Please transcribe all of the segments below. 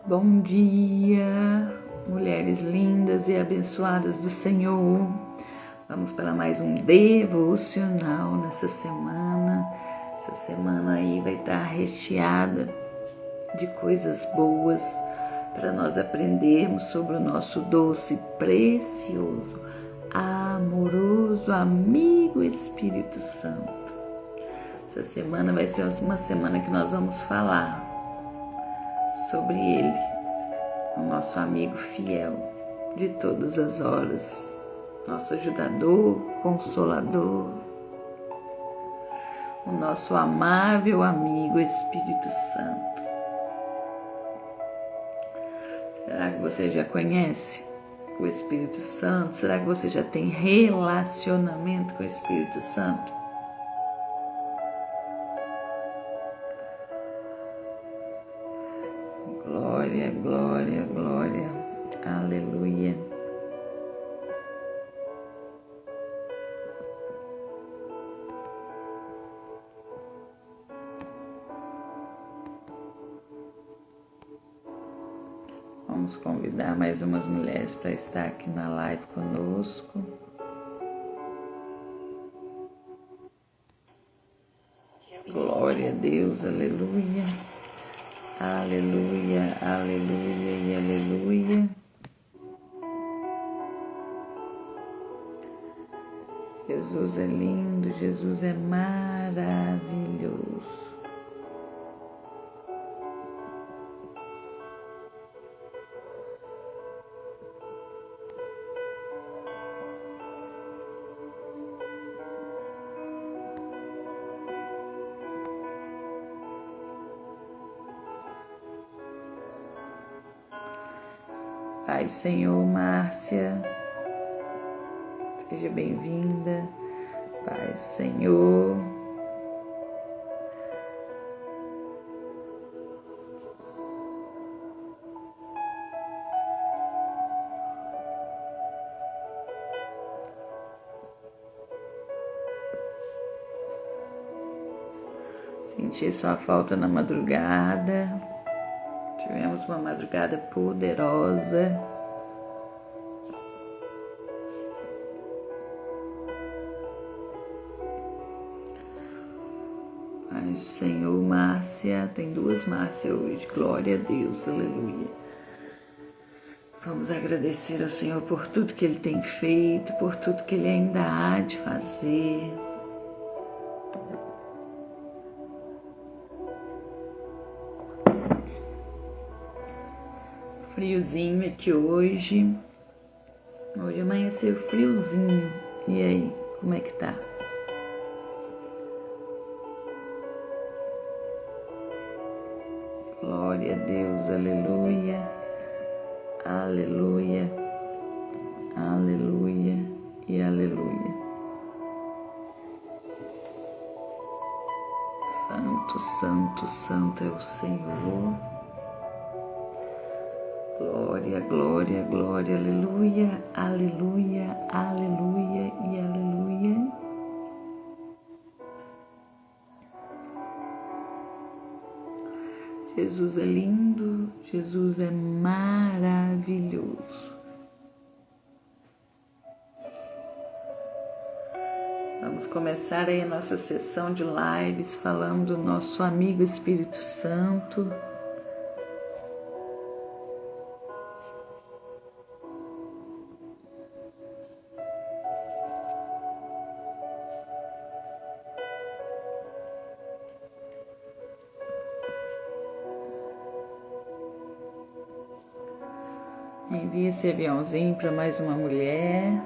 Bom dia, mulheres lindas e abençoadas do Senhor. Vamos para mais um devocional nessa semana. Essa semana aí vai estar recheada de coisas boas para nós aprendermos sobre o nosso doce, precioso, amoroso amigo Espírito Santo. Essa semana vai ser uma semana que nós vamos falar sobre Ele, o nosso amigo fiel de todas as horas, nosso ajudador, consolador, o nosso amável amigo Espírito Santo. Será que você já conhece o Espírito Santo? Será que você já tem relacionamento com o Espírito Santo? Glória, glória, glória, aleluia. Vamos convidar mais umas mulheres para estar aqui na live conosco. Glória a Deus, aleluia. Aleluia, aleluia e aleluia. Jesus é lindo, Jesus é maravilhoso. Pai, Senhor, Márcia, seja bem-vinda. Pai, Senhor, senti sua falta na madrugada. Tivemos uma madrugada poderosa. Mas, Senhor, Márcia, tem duas Márcias hoje. Glória a Deus, aleluia. Vamos agradecer ao Senhor por tudo que Ele tem feito, por tudo que Ele ainda há de fazer. Friozinho aqui hoje. Hoje amanheceu friozinho. E aí, como é que tá? Glória a Deus, aleluia. Aleluia. Aleluia e aleluia. Santo, santo, santo é o Senhor. Glória, glória, glória, aleluia, aleluia, aleluia e aleluia. Jesus é lindo, Jesus é maravilhoso. Vamos começar aí a nossa sessão de lives falando do nosso amigo Espírito Santo. Envia esse aviãozinho para mais uma mulher.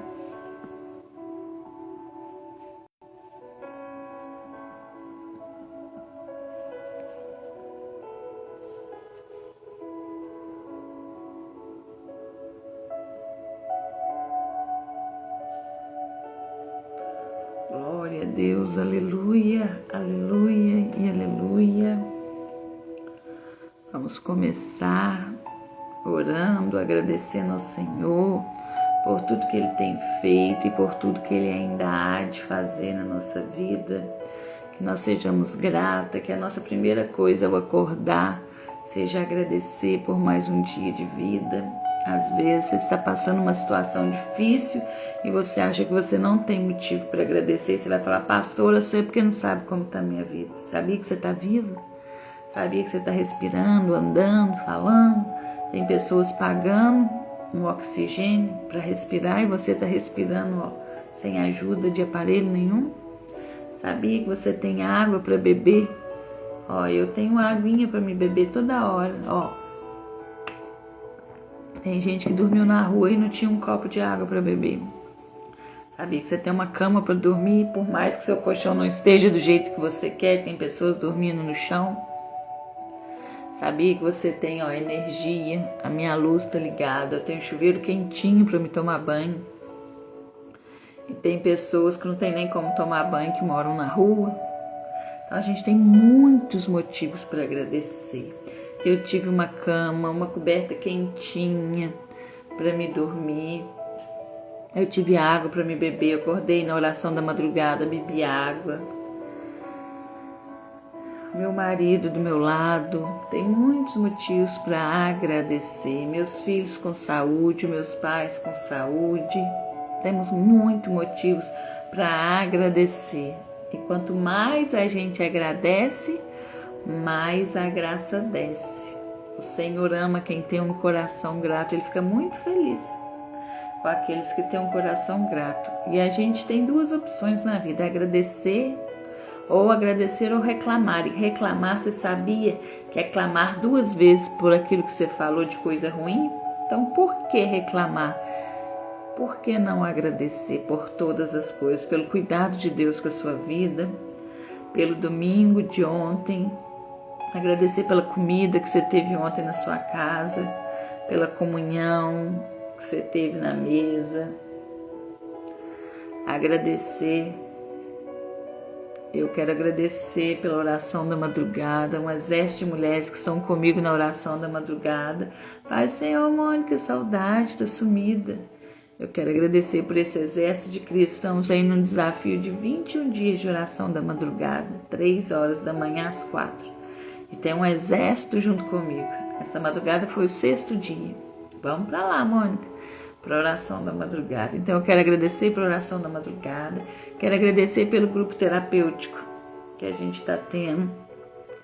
Glória a Deus, aleluia, aleluia e aleluia. Vamos começar orando, agradecendo ao Senhor por tudo que Ele tem feito e por tudo que Ele ainda há de fazer na nossa vida. Que nós sejamos gratas, que a nossa primeira coisa ao acordar seja agradecer por mais um dia de vida. Às vezes você está passando uma situação difícil e você acha que você não tem motivo para agradecer. Você vai falar, pastora, eu sei porque não sabe como está a minha vida. Sabia que você está viva? Sabia que você está respirando, andando, falando? Tem pessoas pagando um oxigênio para respirar e você está respirando sem ajuda de aparelho nenhum? Sabia que você tem água para beber? Eu tenho aguinha para me beber toda hora. Tem gente que dormiu na rua e não tinha um copo de água para beber. Sabia que você tem uma cama para dormir, por mais que seu colchão não esteja do jeito que você quer, tem pessoas dormindo no chão. Sabia que você tem energia, a minha luz está ligada, eu tenho chuveiro quentinho para me tomar banho. E tem pessoas que não tem nem como tomar banho, que moram na rua. Então a gente tem muitos motivos para agradecer. Eu tive uma cama, uma coberta quentinha para me dormir. Eu tive água para me beber. Eu acordei na oração da madrugada, bebi água. Meu marido do meu lado. Tem muitos motivos para agradecer. Meus filhos com saúde, meus pais com saúde. Temos muitos motivos para agradecer. E quanto mais a gente agradece, mais a graça desce. O Senhor ama quem tem um coração grato. Ele fica muito feliz com aqueles que têm um coração grato. E a gente tem duas opções na vida: agradecer ou reclamar. E reclamar, você sabia que é clamar duas vezes por aquilo que você falou de coisa ruim? Então, por que reclamar? Por que não agradecer por todas as coisas? Pelo cuidado de Deus com a sua vida, pelo domingo de ontem, agradecer pela comida que você teve ontem na sua casa, pela comunhão que você teve na mesa. Agradecer. Eu quero agradecer pela oração da madrugada, um exército de mulheres que estão comigo na oração da madrugada. Pai, Senhor, Mônica, saudade, está sumida. Eu quero agradecer por esse exército de cristãos aí num desafio de 21 dias de oração da madrugada, 3 horas da manhã às 4. E tem um exército junto comigo. Essa madrugada foi o 6º dia. Vamos para lá, Mônica, para a oração da madrugada. Então eu quero agradecer pela oração da madrugada, quero agradecer pelo grupo terapêutico que a gente está tendo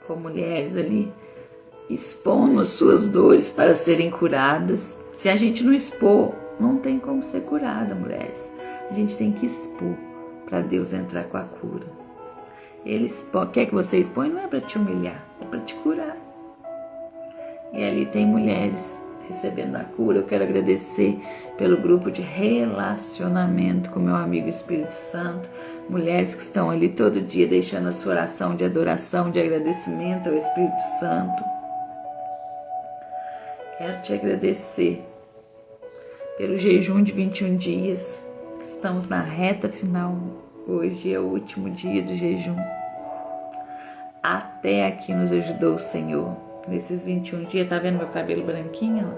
com mulheres ali, expondo as suas dores para serem curadas. Se a gente não expor, não tem como ser curada, mulheres. A gente tem que expor para Deus entrar com a cura. Ele quer que você expõe, não é para te humilhar, é para te curar. E ali tem mulheres recebendo a cura. Eu quero agradecer pelo grupo de relacionamento com meu amigo Espírito Santo. Mulheres que estão ali todo dia deixando a sua oração de adoração, de agradecimento ao Espírito Santo. Quero te agradecer pelo jejum de 21 dias. Estamos na reta final. Hoje é o último dia do jejum. Até aqui nos ajudou o Senhor. Nesses 21 dias, tá vendo meu cabelo branquinho?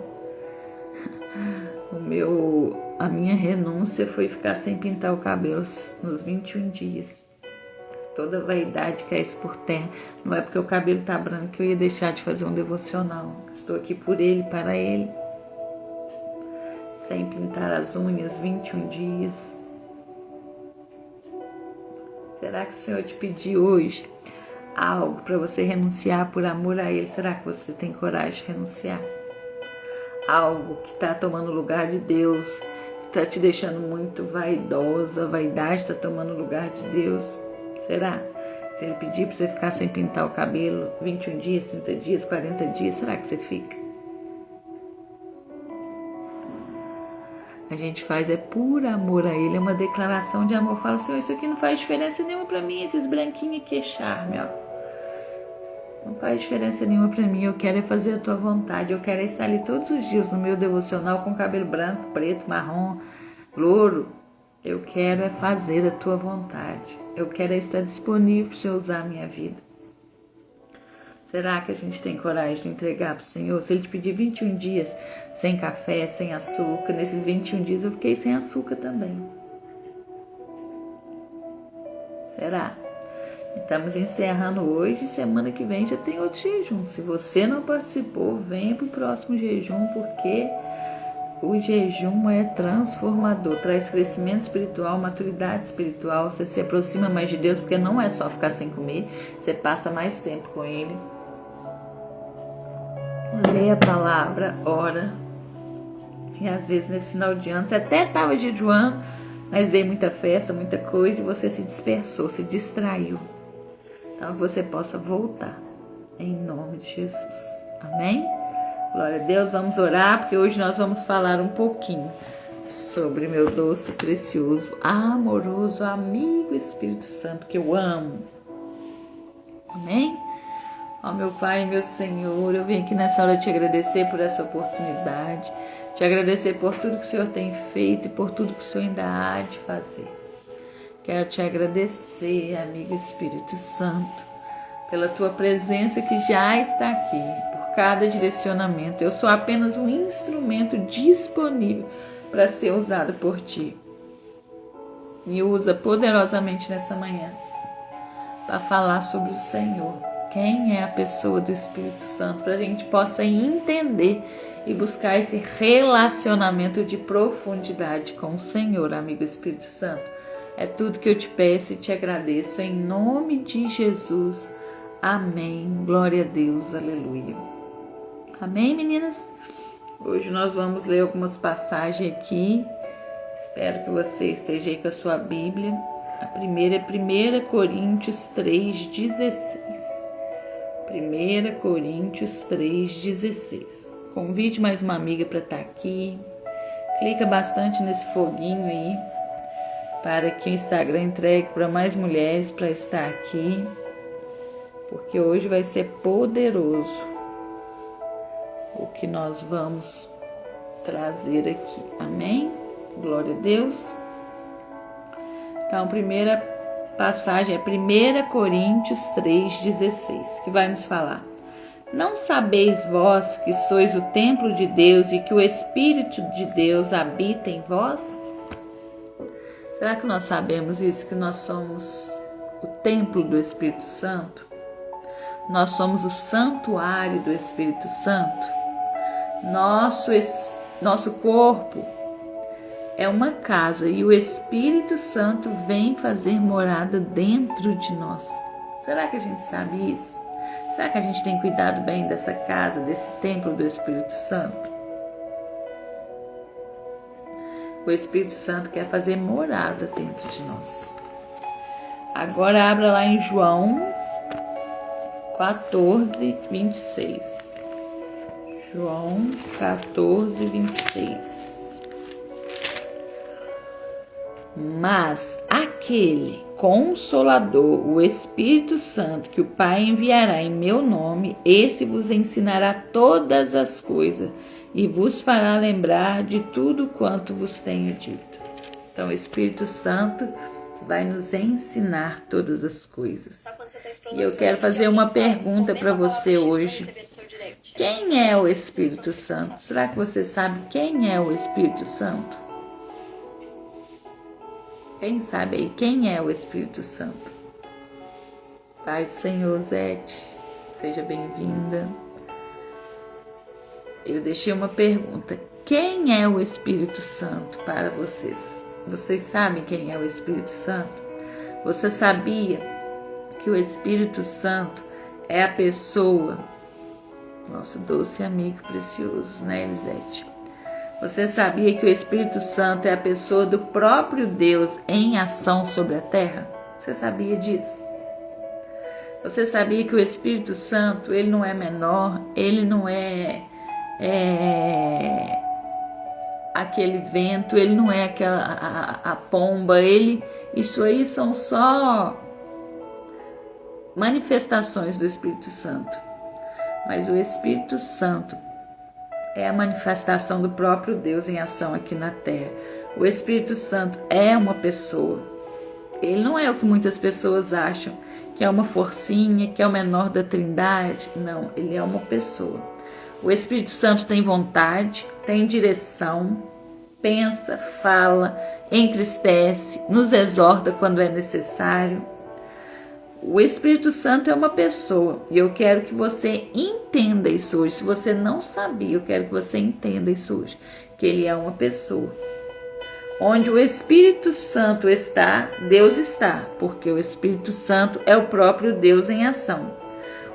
A minha renúncia foi ficar sem pintar o cabelo nos 21 dias. Toda vaidade cai por terra. Não é porque o cabelo tá branco que eu ia deixar de fazer um devocional. Estou aqui por Ele, para Ele. Sem pintar as unhas, 21 dias. Será que o Senhor te pediu hoje algo para você renunciar por amor a Ele? Será que você tem coragem de renunciar? Algo que está tomando lugar de Deus, que está te deixando muito vaidosa, a vaidade está tomando lugar de Deus. Será? Se Ele pedir para você ficar sem pintar o cabelo 21 dias, 30 dias, 40 dias, será que você fica? A gente faz por amor a Ele, é uma declaração de amor. Fala assim, isso aqui não faz diferença nenhuma para mim, esses branquinhos aqui é charme, ó. Não faz diferença nenhuma para mim, eu quero fazer a tua vontade, eu quero estar ali todos os dias no meu devocional com cabelo branco, preto, marrom, louro. Eu quero fazer a tua vontade, eu quero estar disponível para você usar a minha vida. Será que a gente tem coragem de entregar para o Senhor? Se Ele te pedir 21 dias sem café, sem açúcar, nesses 21 dias eu fiquei sem açúcar também. Será? Estamos encerrando hoje, semana que vem já tem outro jejum. Se você não participou, venha para o próximo jejum, porque o jejum é transformador, traz crescimento espiritual, maturidade espiritual, você se aproxima mais de Deus, porque não é só ficar sem comer, você passa mais tempo com Ele. Leia a palavra, ora. E às vezes nesse final de ano, você até estava jejuando, mas veio muita festa, muita coisa, e você se dispersou, se distraiu. Então que você possa voltar, em nome de Jesus. Amém? Glória a Deus, vamos orar, porque hoje nós vamos falar um pouquinho sobre meu doce, precioso, amoroso amigo Espírito Santo, que eu amo. Amém? Ó meu Pai, meu Senhor, eu venho aqui nessa hora te agradecer por essa oportunidade, te agradecer por tudo que o Senhor tem feito e por tudo que o Senhor ainda há de fazer. Quero te agradecer, amigo Espírito Santo, pela tua presença que já está aqui, por cada direcionamento. Eu sou apenas um instrumento disponível para ser usado por ti. Me usa poderosamente nessa manhã para falar sobre o Senhor. Quem é a pessoa do Espírito Santo, para a gente possa entender e buscar esse relacionamento de profundidade com o Senhor, amigo Espírito Santo. É tudo que eu te peço e te agradeço, em nome de Jesus. Amém. Glória a Deus. Aleluia. Amém, meninas? Hoje nós vamos ler algumas passagens aqui. Espero que você esteja aí com a sua Bíblia. A primeira é 1 Coríntios 3,16. 1 Coríntios 3,16. Convide mais uma amiga para estar aqui. Clica bastante nesse foguinho aí, para que o Instagram entregue para mais mulheres para estar aqui, porque hoje vai ser poderoso o que nós vamos trazer aqui. Amém? Glória a Deus. Então, a primeira passagem é 1 Coríntios 3,16, que vai nos falar: não sabeis vós que sois o templo de Deus e que o Espírito de Deus habita em vós? Será que nós sabemos isso, que nós somos o templo do Espírito Santo? Nós somos o santuário do Espírito Santo? Nosso corpo é uma casa e o Espírito Santo vem fazer morada dentro de nós. Será que a gente sabe isso? Será que a gente tem cuidado bem dessa casa, desse templo do Espírito Santo? O Espírito Santo quer fazer morada dentro de nós. Agora abra lá em João 14, 26. João 14, 26. Mas aquele Consolador, o Espírito Santo, que o Pai enviará em meu nome, esse vos ensinará todas as coisas e vos fará lembrar de tudo quanto vos tenho dito. Então, o Espírito Santo vai nos ensinar todas as coisas. E eu quero fazer uma pergunta para você hoje. Quem é o Espírito Santo? Será que você sabe quem é o Espírito Santo? Quem sabe aí quem é o Espírito Santo? Pai do Senhor, Zete, seja bem-vinda. Eu deixei uma pergunta. Quem é o Espírito Santo para vocês? Vocês sabem quem é o Espírito Santo? Você sabia que o Espírito Santo é a pessoa, nosso doce amigo precioso, né, Elisete? Você sabia que o Espírito Santo é a pessoa do próprio Deus em ação sobre a terra? Você sabia disso? Você sabia que o Espírito Santo, ele não é menor, ele não é aquele vento, ele não é a pomba, isso aí são só manifestações do Espírito Santo. Mas o Espírito Santo é a manifestação do próprio Deus em ação aqui na terra. O Espírito Santo é uma pessoa. Ele não é o que muitas pessoas acham, que é uma forcinha, que é o menor da Trindade. Não, ele é uma pessoa. O Espírito Santo tem vontade, tem direção, pensa, fala, entristece, nos exorta quando é necessário. O Espírito Santo é uma pessoa e eu quero que você entenda isso hoje. Se você não sabia, eu quero que você entenda isso hoje, que ele é uma pessoa. Onde o Espírito Santo está, Deus está, porque o Espírito Santo é o próprio Deus em ação.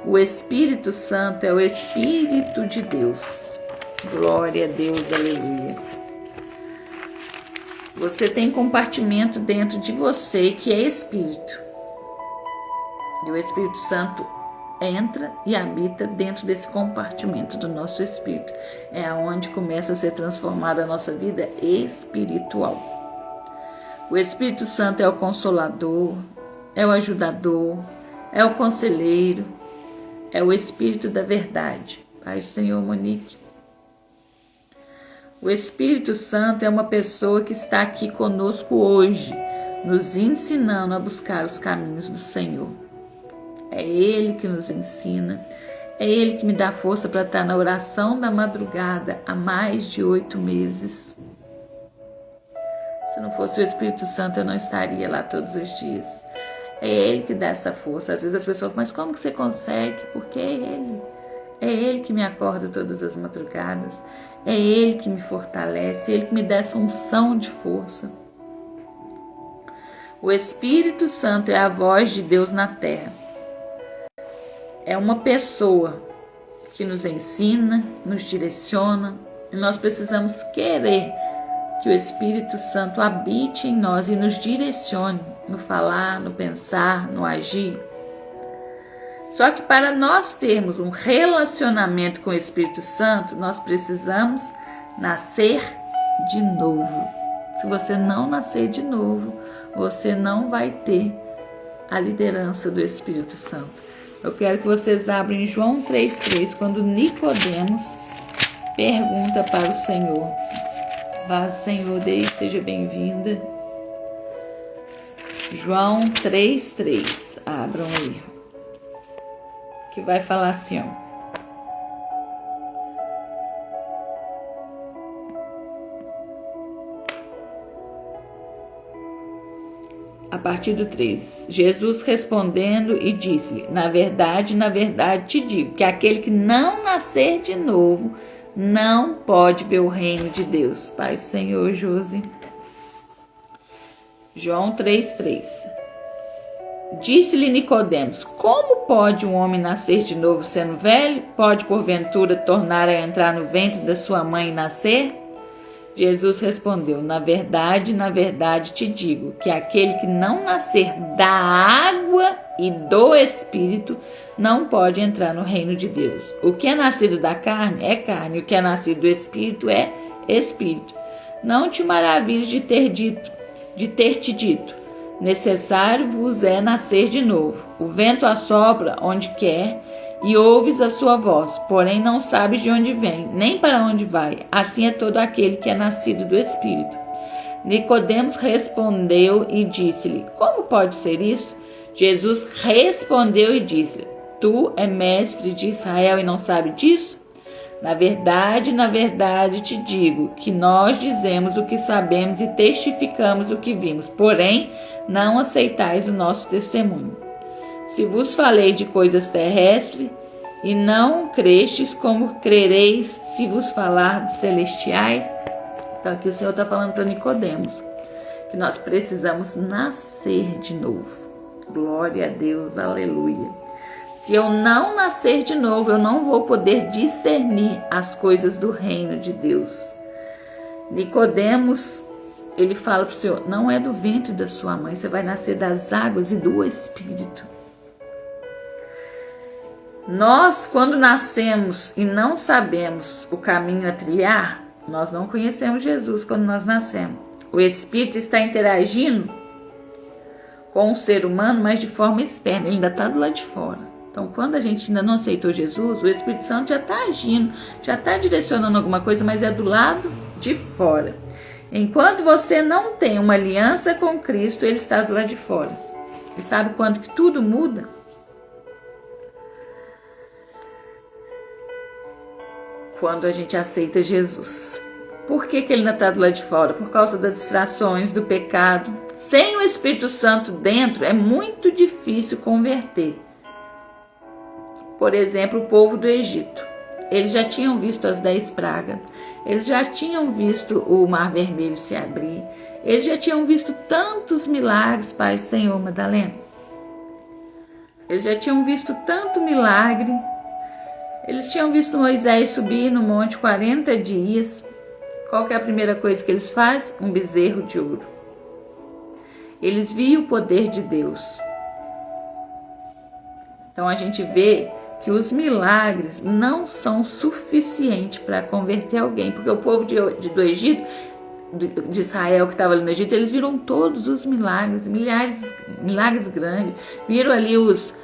O Espírito Santo é o Espírito de Deus. Glória a Deus, aleluia. Você tem compartimento dentro de você que é Espírito. E o Espírito Santo entra e habita dentro desse compartimento do nosso espírito. É aonde começa a ser transformada a nossa vida espiritual. O Espírito Santo é o consolador, é o ajudador, é o conselheiro, é o Espírito da verdade. Paz do Senhor, Monique. O Espírito Santo é uma pessoa que está aqui conosco hoje, nos ensinando a buscar os caminhos do Senhor. É Ele que nos ensina, é Ele que me dá força para estar na oração da madrugada há mais de 8 meses. Se não fosse o Espírito Santo, eu não estaria lá todos os dias. É Ele que dá essa força. Às vezes as pessoas falam, mas como que você consegue? Porque é Ele. É Ele que me acorda todas as madrugadas. É Ele que me fortalece, é Ele que me dá essa unção de força. O Espírito Santo é a voz de Deus na terra. É uma pessoa que nos ensina, nos direciona, e nós precisamos querer que o Espírito Santo habite em nós e nos direcione no falar, no pensar, no agir. Só que para nós termos um relacionamento com o Espírito Santo, nós precisamos nascer de novo. Se você não nascer de novo, você não vai ter a liderança do Espírito Santo. Eu quero que vocês abram em João 3,3, quando Nicodemos pergunta para o Senhor. Vá, Senhor, seja bem-vinda. João 3,3. Abram aí. Que vai falar assim, ó. A partir do 3. Jesus respondendo e disse-lhe, na verdade te digo, que aquele que não nascer de novo não pode ver o reino de Deus. Pai do Senhor, Josi. João 3,3. Disse-lhe Nicodemos, como pode um homem nascer de novo sendo velho? Pode porventura tornar a entrar no ventre da sua mãe e nascer? Jesus respondeu, na verdade te digo, que aquele que não nascer da água e do Espírito não pode entrar no reino de Deus. O que é nascido da carne é carne, o que é nascido do Espírito é Espírito. Não te maravilhes de ter te dito, necessário vos é nascer de novo. O vento assopra onde quer e ouves a sua voz, porém não sabes de onde vem, nem para onde vai. Assim é todo aquele que é nascido do Espírito. Nicodemos respondeu e disse-lhe, como pode ser isso? Jesus respondeu e disse-lhe, tu é mestre de Israel e não sabe disso? Na verdade te digo que nós dizemos o que sabemos e testificamos o que vimos, porém não aceitais o nosso testemunho. Se vos falei de coisas terrestres e não crestes, como crereis se vos falar dos celestiais? Então aqui o Senhor está falando para Nicodemos que nós precisamos nascer de novo. Glória a Deus, aleluia. Se eu não nascer de novo, eu não vou poder discernir as coisas do reino de Deus. Nicodemos, ele fala para o Senhor, não é do ventre da sua mãe, você vai nascer das águas e do Espírito. Nós, quando nascemos e não sabemos o caminho a trilhar, nós não conhecemos Jesus quando nós nascemos. O Espírito está interagindo com o ser humano, mas de forma externa, ele ainda está do lado de fora. Então, quando a gente ainda não aceitou Jesus, o Espírito Santo já está agindo, já está direcionando alguma coisa, mas é do lado de fora. Enquanto você não tem uma aliança com Cristo, ele está do lado de fora. E sabe quando que tudo muda? Quando a gente aceita Jesus. Por que ele ainda está do lado de fora? Por causa das distrações, do pecado. sem o Espírito Santo dentro, é muito difícil converter. Por exemplo, o povo do Egito. Eles já tinham visto as 10 pragas, eles já tinham visto o Mar Vermelho se abrir, eles já tinham visto tantos milagres, Pai do Senhor, Madalena. Eles já tinham visto tanto milagre. Eles tinham visto Moisés subir no monte 40 dias. Qual que é a primeira coisa que eles fazem? Um bezerro de ouro. Eles viam o poder de Deus. Então a gente vê que os milagres não são suficientes para converter alguém, porque o povo do Egito, de Israel que estava ali no Egito, eles viram todos os milagres, milagres grandes, viram ali os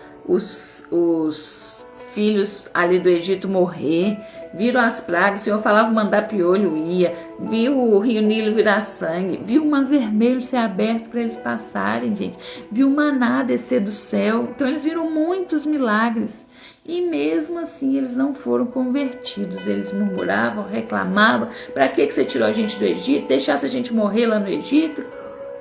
filhos ali do Egito morrer, viram as pragas, o Senhor falava mandar piolho ia, viu o rio Nilo virar sangue, viu o mar vermelho ser aberto para eles passarem, gente, viu o maná descer do céu. Então eles viram muitos milagres e mesmo assim eles não foram convertidos. Eles murmuravam, reclamavam: para que você tirou a gente do Egito, deixasse a gente morrer lá no Egito?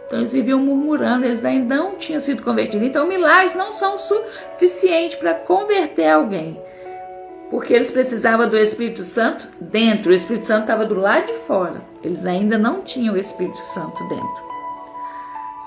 Então eles viviam murmurando, eles ainda não tinham sido convertidos. Então milagres não são suficientes para converter alguém, porque eles precisavam do Espírito Santo dentro. O Espírito Santo estava do lado de fora, eles ainda não tinham o Espírito Santo dentro.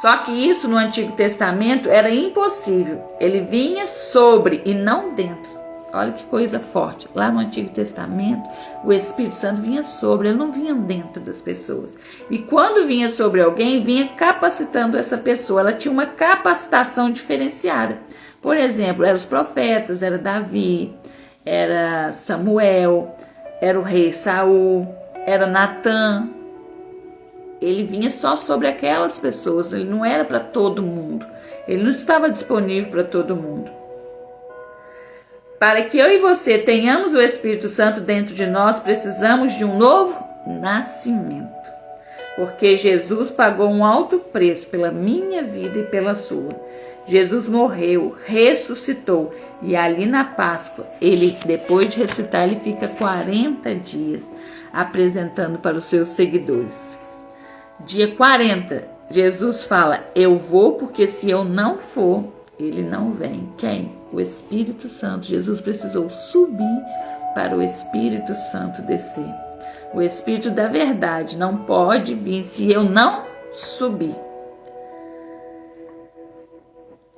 Só que isso no Antigo Testamento era impossível, ele vinha sobre e não dentro. Olha que coisa forte. Lá no Antigo Testamento, o Espírito Santo vinha sobre, ele não vinha dentro das pessoas. E quando vinha sobre alguém, vinha capacitando essa pessoa. Ela tinha uma capacitação diferenciada. Por exemplo, eram os profetas, era Davi, era Samuel, era o rei Saul, era Natã. Ele vinha só sobre aquelas pessoas, ele não era para todo mundo. Ele não estava disponível para todo mundo. Para que eu e você tenhamos o Espírito Santo dentro de nós, precisamos de um novo nascimento. Porque Jesus pagou um alto preço pela minha vida e pela sua. Jesus morreu, ressuscitou, e ali na Páscoa, ele, depois de ressuscitar, ele fica 40 dias apresentando para os seus seguidores. Dia 40, Jesus fala: eu vou, porque se eu não for, ele não vem. Quem? O Espírito Santo. Jesus precisou subir para o Espírito Santo descer. O Espírito da verdade não pode vir se eu não subir.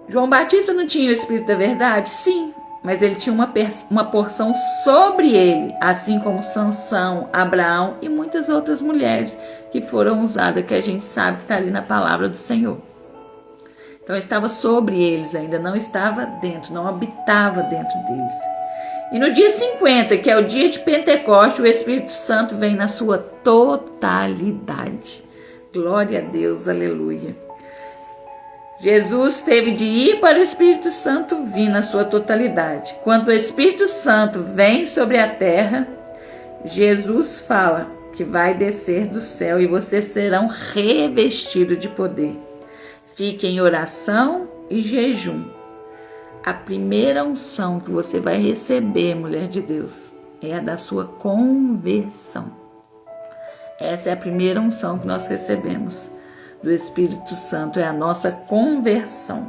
João Batista não tinha o Espírito da verdade? Sim, mas ele tinha uma porção sobre ele, assim como Sansão, Abraão e muitas outras mulheres que foram usadas, que a gente sabe que está ali na palavra do Senhor. Então estava sobre eles ainda, não estava dentro, não habitava dentro deles. E no dia 50, que é o dia de Pentecoste, o Espírito Santo vem na sua totalidade. Glória a Deus, aleluia. Jesus teve de ir para o Espírito Santo vir na sua totalidade. Quando o Espírito Santo vem sobre a terra, Jesus fala que vai descer do céu e vocês serão revestidos de poder. Fique em oração e jejum. A primeira unção que você vai receber, mulher de Deus, é a da sua conversão. Essa é a primeira unção que nós recebemos do Espírito Santo, é a nossa conversão.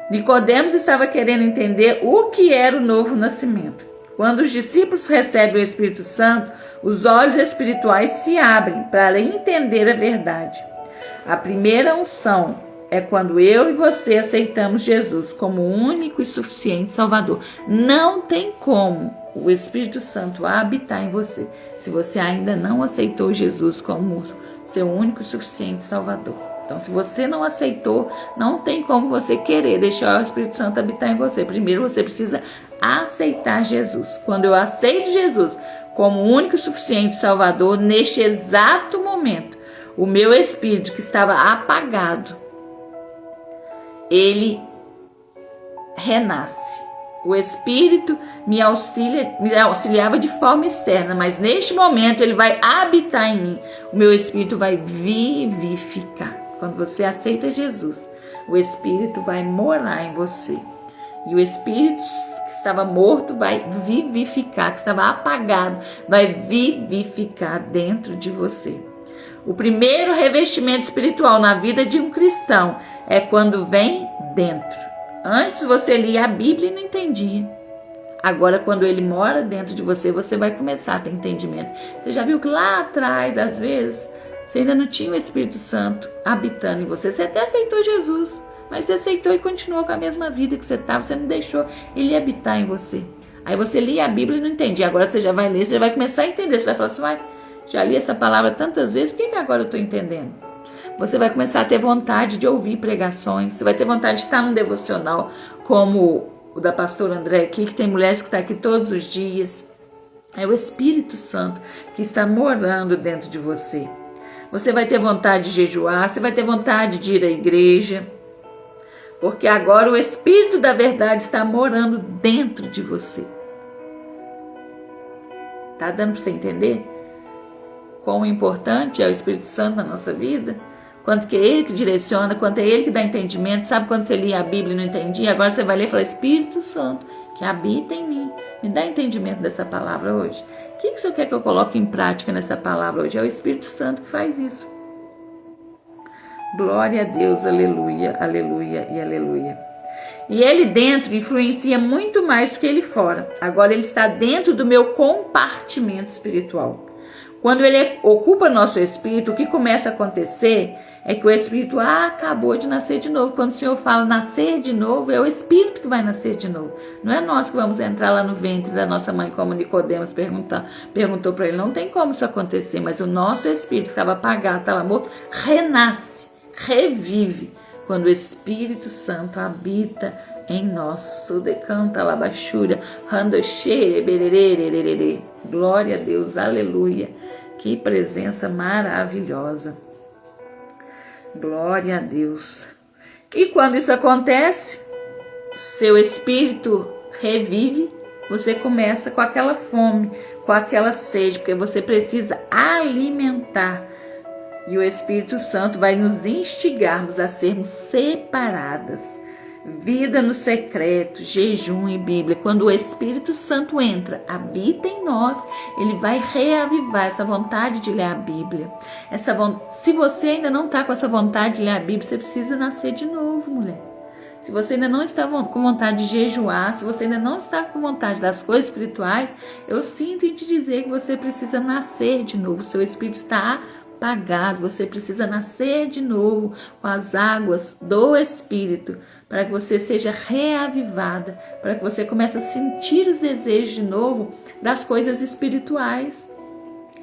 Nicodemos estava querendo entender o que era o novo nascimento. Quando os discípulos recebem o Espírito Santo, os olhos espirituais se abrem para entender a verdade. A primeira unção é quando eu e você aceitamos Jesus como o único e suficiente Salvador. Não tem como o Espírito Santo habitar em você se você ainda não aceitou Jesus como seu único e suficiente Salvador. Então, se você não aceitou, não tem como você querer deixar o Espírito Santo habitar em você. Primeiro, você precisa aceitar Jesus. Quando eu aceito Jesus como o único e suficiente Salvador, neste exato momento, o meu espírito que estava apagado, ele renasce. O Espírito me auxiliava de forma externa, mas neste momento ele vai habitar em mim. O meu Espírito vai vivificar. Quando você aceita Jesus, o Espírito vai morar em você. E o Espírito que estava morto vai vivificar, que estava apagado, vai vivificar dentro de você. O primeiro revestimento espiritual na vida de um cristão é quando vem dentro. Antes você lia a Bíblia e não entendia. Agora, quando ele mora dentro de você, você vai começar a ter entendimento. Você já viu que lá atrás, às vezes, você ainda não tinha o Espírito Santo habitando em você. Você até aceitou Jesus, mas você aceitou e continuou com a mesma vida que você estava. Você não deixou ele habitar em você. Aí você lia a Bíblia e não entendia. Agora você já vai ler, você já vai começar a entender. Você vai falar assim, já li essa palavra tantas vezes, por que agora eu estou entendendo? Você vai começar a ter vontade de ouvir pregações. Você vai ter vontade de estar num devocional como o da pastora André aqui, que tem mulheres que estão aqui todos os dias. É o Espírito Santo que está morando dentro de você. Você vai ter vontade de jejuar, você vai ter vontade de ir à igreja, porque agora o Espírito da verdade está morando dentro de você. Tá dando para você entender quão importante é o Espírito Santo na nossa vida? Quanto que é Ele que direciona, quanto é Ele que dá entendimento. Sabe quando você lia a Bíblia e não entendia? Agora você vai ler e fala, Espírito Santo, que habita em mim, me dá entendimento dessa palavra hoje. O que o Senhor quer que eu coloque em prática nessa palavra hoje? É o Espírito Santo que faz isso. Glória a Deus, aleluia, aleluia e aleluia. E Ele dentro influencia muito mais do que Ele fora. Agora Ele está dentro do meu compartimento espiritual. Quando Ele ocupa nosso espírito, o que começa a acontecer é que o espírito acabou de nascer de novo. Quando o Senhor fala nascer de novo, é o espírito que vai nascer de novo. Não é nós que vamos entrar lá no ventre da nossa mãe, como Nicodemos perguntou para ele. Não tem como isso acontecer, mas o nosso espírito que estava apagado, estava morto, renasce, revive, quando o Espírito Santo habita em nós. Sudecanta labachura, randoxere, bererê. Glória a Deus, aleluia. Que presença maravilhosa. Glória a Deus. E quando isso acontece, seu espírito revive, você começa com aquela fome, com aquela sede, porque você precisa alimentar. E o Espírito Santo vai nos instigarmos a sermos separadas. Vida no secreto, jejum e Bíblia. Quando o Espírito Santo entra, habita em nós, ele vai reavivar essa vontade de ler a Bíblia. Se você ainda não está com essa vontade de ler a Bíblia, você precisa nascer de novo, mulher. Se você ainda não está com vontade de jejuar, se você ainda não está com vontade das coisas espirituais, eu sinto em te dizer que você precisa nascer de novo. O seu espírito está apagado, você precisa nascer de novo com as águas do Espírito, para que você seja reavivada, para que você comece a sentir os desejos de novo das coisas espirituais.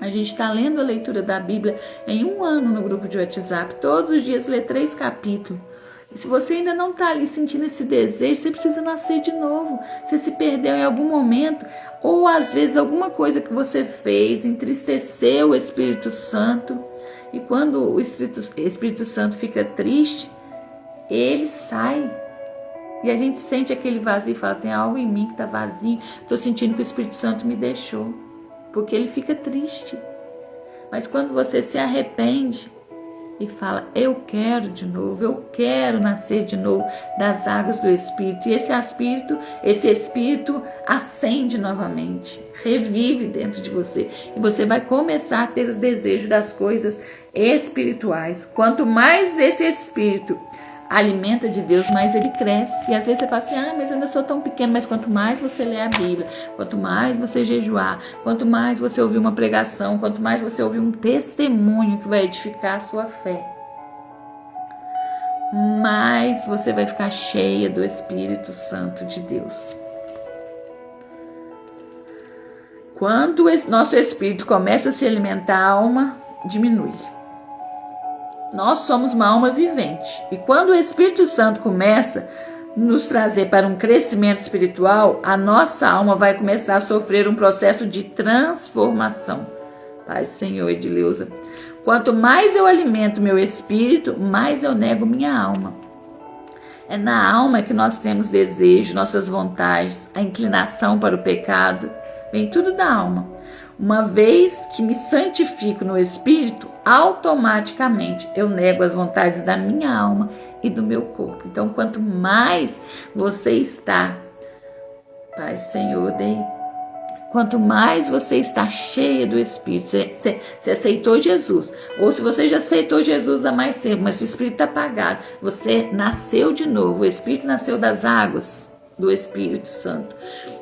A gente está lendo a leitura da Bíblia em um ano no grupo de WhatsApp, todos os dias lê 3 capítulos. E se você ainda não está ali sentindo esse desejo, você precisa nascer de novo. Você se perdeu em algum momento, ou às vezes alguma coisa que você fez entristeceu o Espírito Santo. E quando o Espírito Santo fica triste, ele sai. E a gente sente aquele vazio e fala, tem algo em mim que está vazio. Estou sentindo que o Espírito Santo me deixou. Porque ele fica triste. Mas quando você se arrepende e fala, eu quero de novo, eu quero nascer de novo das águas do Espírito. E esse Espírito acende novamente, revive dentro de você. E você vai começar a ter o desejo das coisas espirituais. Quanto mais esse Espírito alimenta de Deus, mais ele cresce. E às vezes você fala assim, mas eu não sou tão pequeno. Mas quanto mais você lê a Bíblia, quanto mais você jejuar, quanto mais você ouvir uma pregação, quanto mais você ouvir um testemunho que vai edificar a sua fé, mais você vai ficar cheia do Espírito Santo de Deus. Quando o nosso espírito começa a se alimentar, a alma diminui. Nós somos uma alma vivente. E quando o Espírito Santo começa a nos trazer para um crescimento espiritual, a nossa alma vai começar a sofrer um processo de transformação. Pai do Senhor, Edileuza. Quanto mais eu alimento meu espírito, mais eu nego minha alma. É na alma que nós temos desejo, nossas vontades, a inclinação para o pecado. Vem tudo da alma. Uma vez que me santifico no Espírito, automaticamente eu nego as vontades da minha alma e do meu corpo. Então, quanto mais você está, Pai, Senhor, Quanto mais você está cheia do Espírito, você aceitou Jesus, ou se você já aceitou Jesus há mais tempo, mas o Espírito está apagado, você nasceu de novo, o Espírito nasceu das águas do Espírito Santo.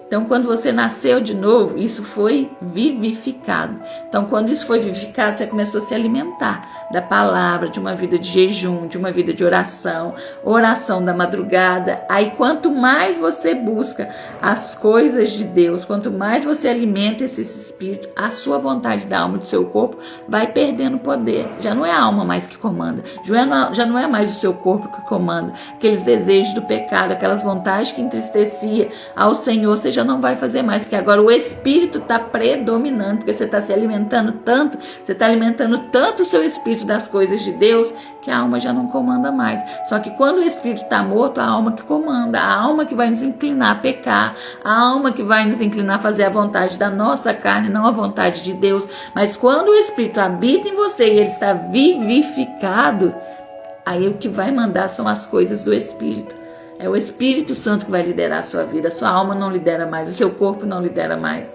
Então, quando você nasceu de novo, isso foi vivificado. Então, quando isso foi vivificado, você começou a se alimentar da palavra, de uma vida de jejum, de uma vida de oração, oração da madrugada. Aí, quanto mais você busca as coisas de Deus, quanto mais você alimenta esse espírito, a sua vontade da alma, do seu corpo, vai perdendo poder. Já não é a alma mais que comanda, já não é mais o seu corpo que comanda. Aqueles desejos do pecado, aquelas vontades que entristecia ao Senhor, você já não vai fazer mais, porque agora o Espírito está predominando, porque você está se alimentando tanto, você está alimentando tanto o seu Espírito das coisas de Deus, que a alma já não comanda mais. Só que quando o Espírito está morto, a alma que comanda, a alma que vai nos inclinar a pecar, a alma que vai nos inclinar a fazer a vontade da nossa carne, não a vontade de Deus. Mas quando o Espírito habita em você e ele está vivificado, aí o que vai mandar são as coisas do Espírito. É o Espírito Santo que vai liderar a sua vida. A sua alma não lidera mais, o seu corpo não lidera mais.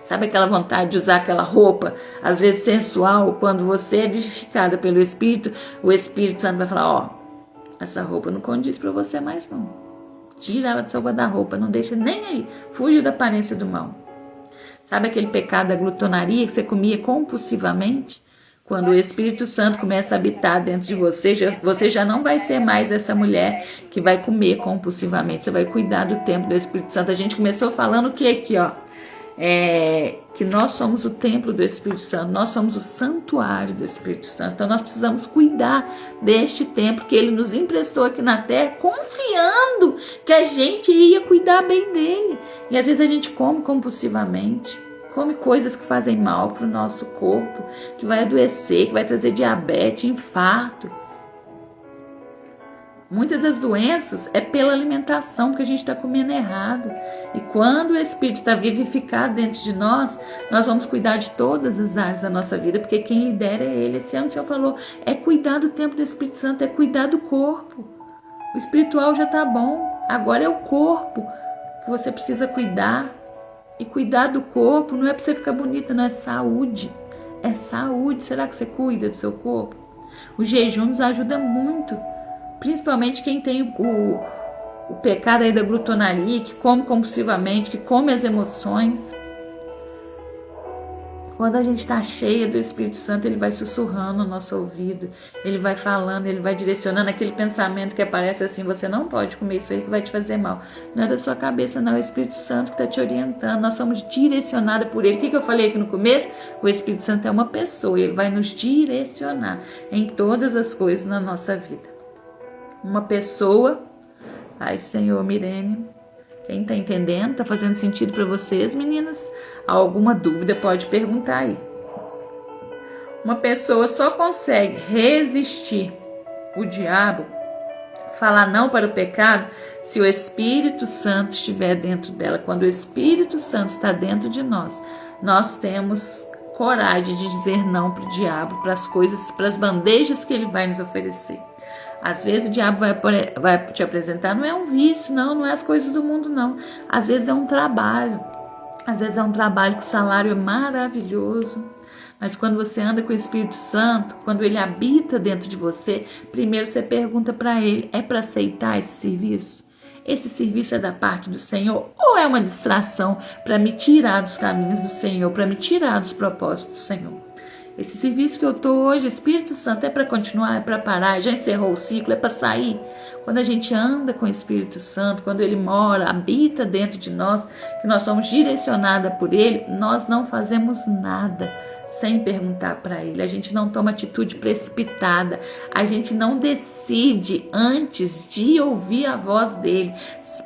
Sabe aquela vontade de usar aquela roupa, às vezes sensual? Quando você é vivificada pelo Espírito, o Espírito Santo vai falar, ó, essa roupa não condiz para você mais não. Tira ela do seu guarda-roupa, não deixa nem aí. Fuja da aparência do mal. Sabe aquele pecado da glutonaria que você comia compulsivamente? Quando o Espírito Santo começa a habitar dentro de você já não vai ser mais essa mulher que vai comer compulsivamente. Você vai cuidar do templo do Espírito Santo. A gente começou falando o que aqui, ó? Que nós somos o templo do Espírito Santo. Nós somos o santuário do Espírito Santo. Então nós precisamos cuidar deste templo que ele nos emprestou aqui na terra, confiando que a gente ia cuidar bem dele. E às vezes a gente come compulsivamente. Come coisas que fazem mal para o nosso corpo, que vai adoecer, que vai trazer diabetes, infarto. Muitas das doenças é pela alimentação, porque a gente está comendo errado. E quando o Espírito está vivificado dentro de nós, nós vamos cuidar de todas as áreas da nossa vida, porque quem lidera é Ele. Esse ano o Senhor falou, é cuidar do templo do Espírito Santo, é cuidar do corpo. O espiritual já está bom, agora é o corpo que você precisa cuidar. E cuidar do corpo não é para você ficar bonita, não, é saúde. É saúde. Será que você cuida do seu corpo? O jejum nos ajuda muito. Principalmente quem tem o pecado aí da glutonaria, que come compulsivamente, que come as emoções. Quando a gente está cheia do Espírito Santo, ele vai sussurrando no nosso ouvido, ele vai falando, ele vai direcionando aquele pensamento que aparece assim, você não pode comer isso aí que vai te fazer mal. Não é da sua cabeça, não, é o Espírito Santo que está te orientando, nós somos direcionados por ele. O que eu falei aqui no começo? O Espírito Santo é uma pessoa, ele vai nos direcionar em todas as coisas na nossa vida. Uma pessoa, ai Senhor, Mirene, quem está entendendo? Está fazendo sentido para vocês, meninas? Alguma dúvida pode perguntar aí. Uma pessoa só consegue resistir o diabo, falar não para o pecado, se o Espírito Santo estiver dentro dela. Quando o Espírito Santo está dentro de nós, nós temos coragem de dizer não para o diabo, para as coisas, para as bandejas que ele vai nos oferecer. Às vezes o diabo vai te apresentar, não é um vício, não é as coisas do mundo, não. Às vezes é um trabalho. Às vezes é um trabalho que o salário é maravilhoso. Mas quando você anda com o Espírito Santo, quando ele habita dentro de você, primeiro você pergunta para ele, é para aceitar esse serviço? Esse serviço é da parte do Senhor? Ou é uma distração para me tirar dos caminhos do Senhor, para me tirar dos propósitos do Senhor? Esse serviço que eu estou hoje, Espírito Santo, é para continuar, é para parar, já encerrou o ciclo, é para sair. Quando a gente anda com o Espírito Santo, quando ele mora, habita dentro de nós, que nós somos direcionadas por ele, nós não fazemos nada sem perguntar para ele. A gente não toma atitude precipitada, a gente não decide antes de ouvir a voz dele,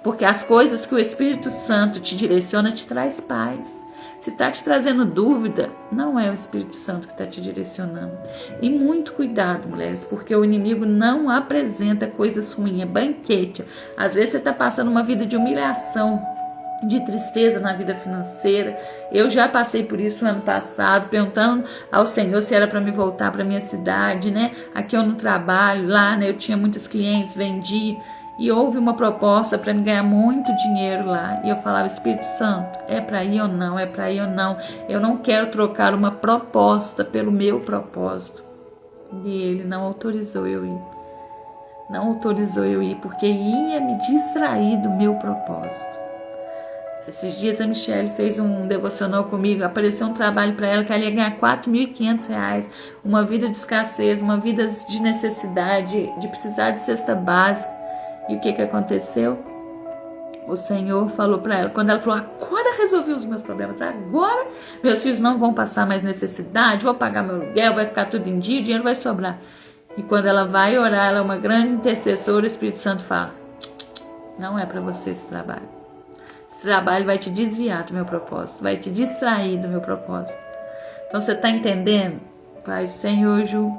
porque as coisas que o Espírito Santo te direciona te traz paz. Se está te trazendo dúvida, não é o Espírito Santo que está te direcionando. E muito cuidado, mulheres, porque o inimigo não apresenta coisas ruins, é banquete. Às vezes você está passando uma vida de humilhação, de tristeza na vida financeira. Eu já passei por isso no ano passado, perguntando ao Senhor se era para me voltar para minha cidade, né? Aqui eu não trabalho, lá, né? Eu tinha muitos clientes, vendi. e houve uma proposta para me ganhar muito dinheiro lá. E eu falava, Espírito Santo, é para ir ou não? É para ir ou não? Eu não quero trocar uma proposta pelo meu propósito. E ele não autorizou eu ir. Não autorizou eu ir, porque ia me distrair do meu propósito. Esses dias a Michelle fez um devocional comigo, apareceu um trabalho para ela que ela ia ganhar R$4.500, uma vida de escassez, uma vida de necessidade, de precisar de cesta básica. E o que aconteceu? O Senhor falou para ela, quando ela falou, agora resolvi os meus problemas, agora meus filhos não vão passar mais necessidade, vou pagar meu aluguel, vai ficar tudo em dia, o dinheiro vai sobrar. E quando ela vai orar, ela é uma grande intercessora, o Espírito Santo fala, não é para você esse trabalho. Esse trabalho vai te desviar do meu propósito, vai te distrair do meu propósito. Então você está entendendo? Pai, Senhor, Ju,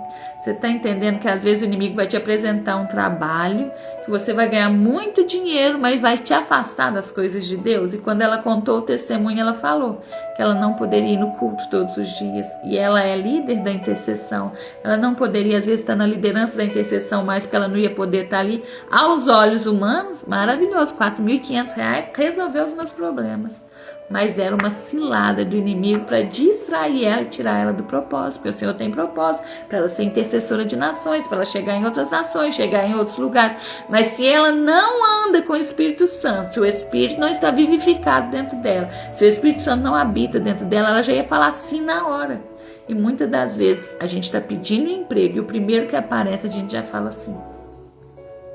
você está entendendo que às vezes o inimigo vai te apresentar um trabalho, que você vai ganhar muito dinheiro, mas vai te afastar das coisas de Deus. E quando ela contou o testemunho, ela falou que ela não poderia ir no culto todos os dias. E ela é líder da intercessão. Ela não poderia, às vezes, estar na liderança da intercessão mais, porque ela não ia poder estar ali. Aos olhos humanos, maravilhoso, R$4.500 resolveu os meus problemas. Mas era uma cilada do inimigo para distrair ela e tirar ela do propósito, porque o Senhor tem propósito para ela ser intercessora de nações, para ela chegar em outras nações, chegar em outros lugares. Mas se ela não anda com o Espírito Santo, se o Espírito não está vivificado dentro dela, se o Espírito Santo não habita dentro dela, ela já ia falar assim na hora. E muitas das vezes a gente está pedindo emprego e o primeiro que aparece a gente já fala assim.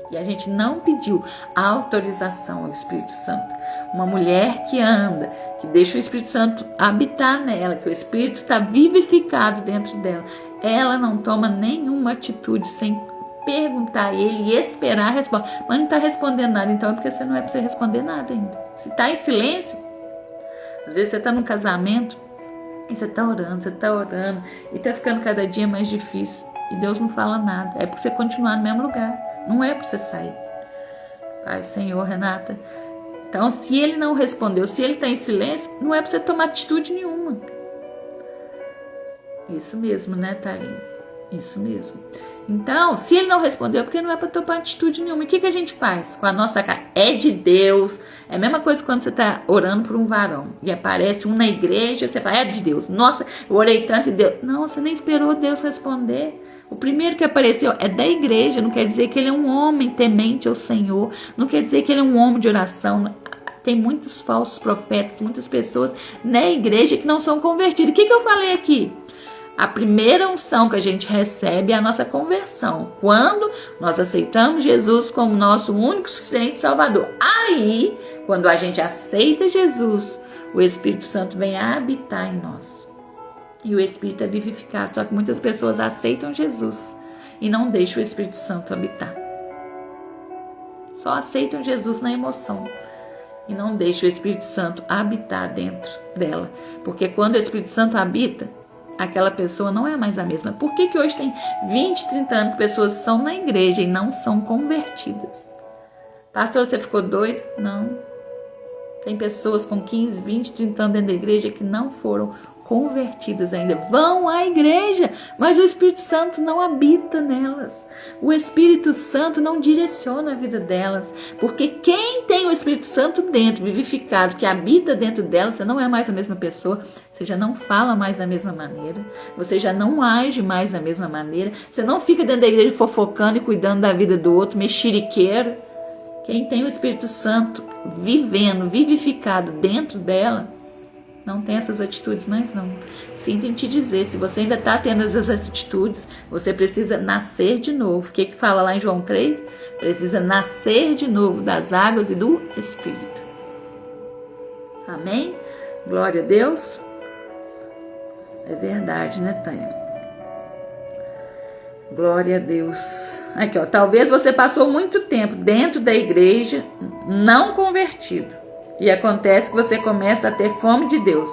E a gente não pediu a autorização ao Espírito Santo. Uma mulher que anda, que deixa o Espírito Santo habitar nela, que o Espírito está vivificado dentro dela, ela não toma nenhuma atitude sem perguntar a ele e esperar a resposta. Mas não está respondendo nada, então é porque você não é para você responder nada ainda. Se está em silêncio, às vezes você está num casamento e você está orando e está ficando cada dia mais difícil e Deus não fala nada. É para você continuar no mesmo lugar. Não é para você sair. Pai, Senhor, Renata. Então, se ele não respondeu, se ele está em silêncio, não é para você tomar atitude nenhuma. Isso mesmo, né, Thaline? Isso mesmo. Então, se ele não respondeu, é porque não é para tomar atitude nenhuma. E o que a gente faz com a nossa cara? É de Deus. É a mesma coisa quando você está orando por um varão e aparece um na igreja, você fala, é de Deus. Nossa, eu orei tanto e Deus. Não, você nem esperou Deus responder. O primeiro que apareceu é da igreja, não quer dizer que ele é um homem temente ao Senhor, não quer dizer que ele é um homem de oração. Tem muitos falsos profetas, muitas pessoas na igreja que não são convertidas. O que eu falei aqui? A primeira unção que a gente recebe é a nossa conversão, quando nós aceitamos Jesus como nosso único, suficiente Salvador. Aí, quando a gente aceita Jesus, o Espírito Santo vem habitar em nós. E o Espírito é vivificado, só que muitas pessoas aceitam Jesus e não deixam o Espírito Santo habitar. Só aceitam Jesus na emoção e não deixam o Espírito Santo habitar dentro dela. Porque quando o Espírito Santo habita, aquela pessoa não é mais a mesma. Por que hoje tem 20, 30 anos que pessoas estão na igreja e não são convertidas? Pastor, você ficou doido? Não. Tem pessoas com 15, 20, 30 anos dentro da igreja que não foram convertidas ainda, vão à igreja, mas o Espírito Santo não habita nelas. O Espírito Santo não direciona a vida delas, porque quem tem o Espírito Santo dentro, vivificado, que habita dentro delas, você não é mais a mesma pessoa, você já não fala mais da mesma maneira, você já não age mais da mesma maneira, você não fica dentro da igreja fofocando e cuidando da vida do outro, mexeriqueiro. Quem tem o Espírito Santo vivendo, vivificado dentro dela, não tem essas atitudes mais não. Sinto em te dizer, se você ainda está tendo essas atitudes, você precisa nascer de novo. O que fala lá em João 3? Precisa nascer de novo das águas e do Espírito. Amém? Glória a Deus. É verdade, né, Tânia? Glória a Deus. Aqui, ó. Talvez você passou muito tempo dentro da igreja não convertido. E acontece que você começa a ter fome de Deus.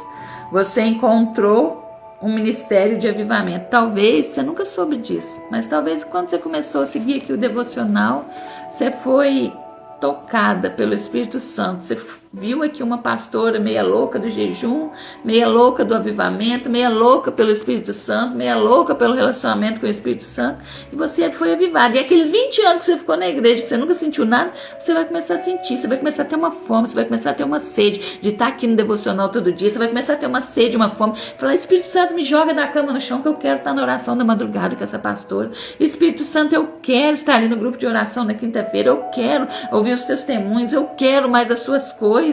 Você encontrou um ministério de avivamento. Talvez você nunca soube disso, mas talvez quando você começou a seguir aqui o devocional, você foi tocada pelo Espírito Santo. Você viu aqui uma pastora meia louca do jejum, meia louca do avivamento, meia louca pelo Espírito Santo, meia louca pelo relacionamento com o Espírito Santo, e você foi avivado. E aqueles 20 anos que você ficou na igreja, que você nunca sentiu nada, você vai começar a sentir, você vai começar a ter uma fome, você vai começar a ter uma sede de estar aqui no devocional todo dia, você vai começar a ter uma sede, uma fome, falar: Espírito Santo, me joga da cama no chão que eu quero estar na oração da madrugada com essa pastora. Espírito Santo, eu quero estar ali no grupo de oração na quinta-feira, eu quero ouvir os testemunhos, eu quero mais as suas coisas.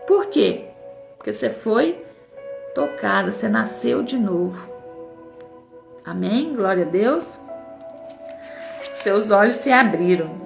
Por quê? Porque você foi tocada, você nasceu de novo. Amém? Glória a Deus. Seus olhos se abriram.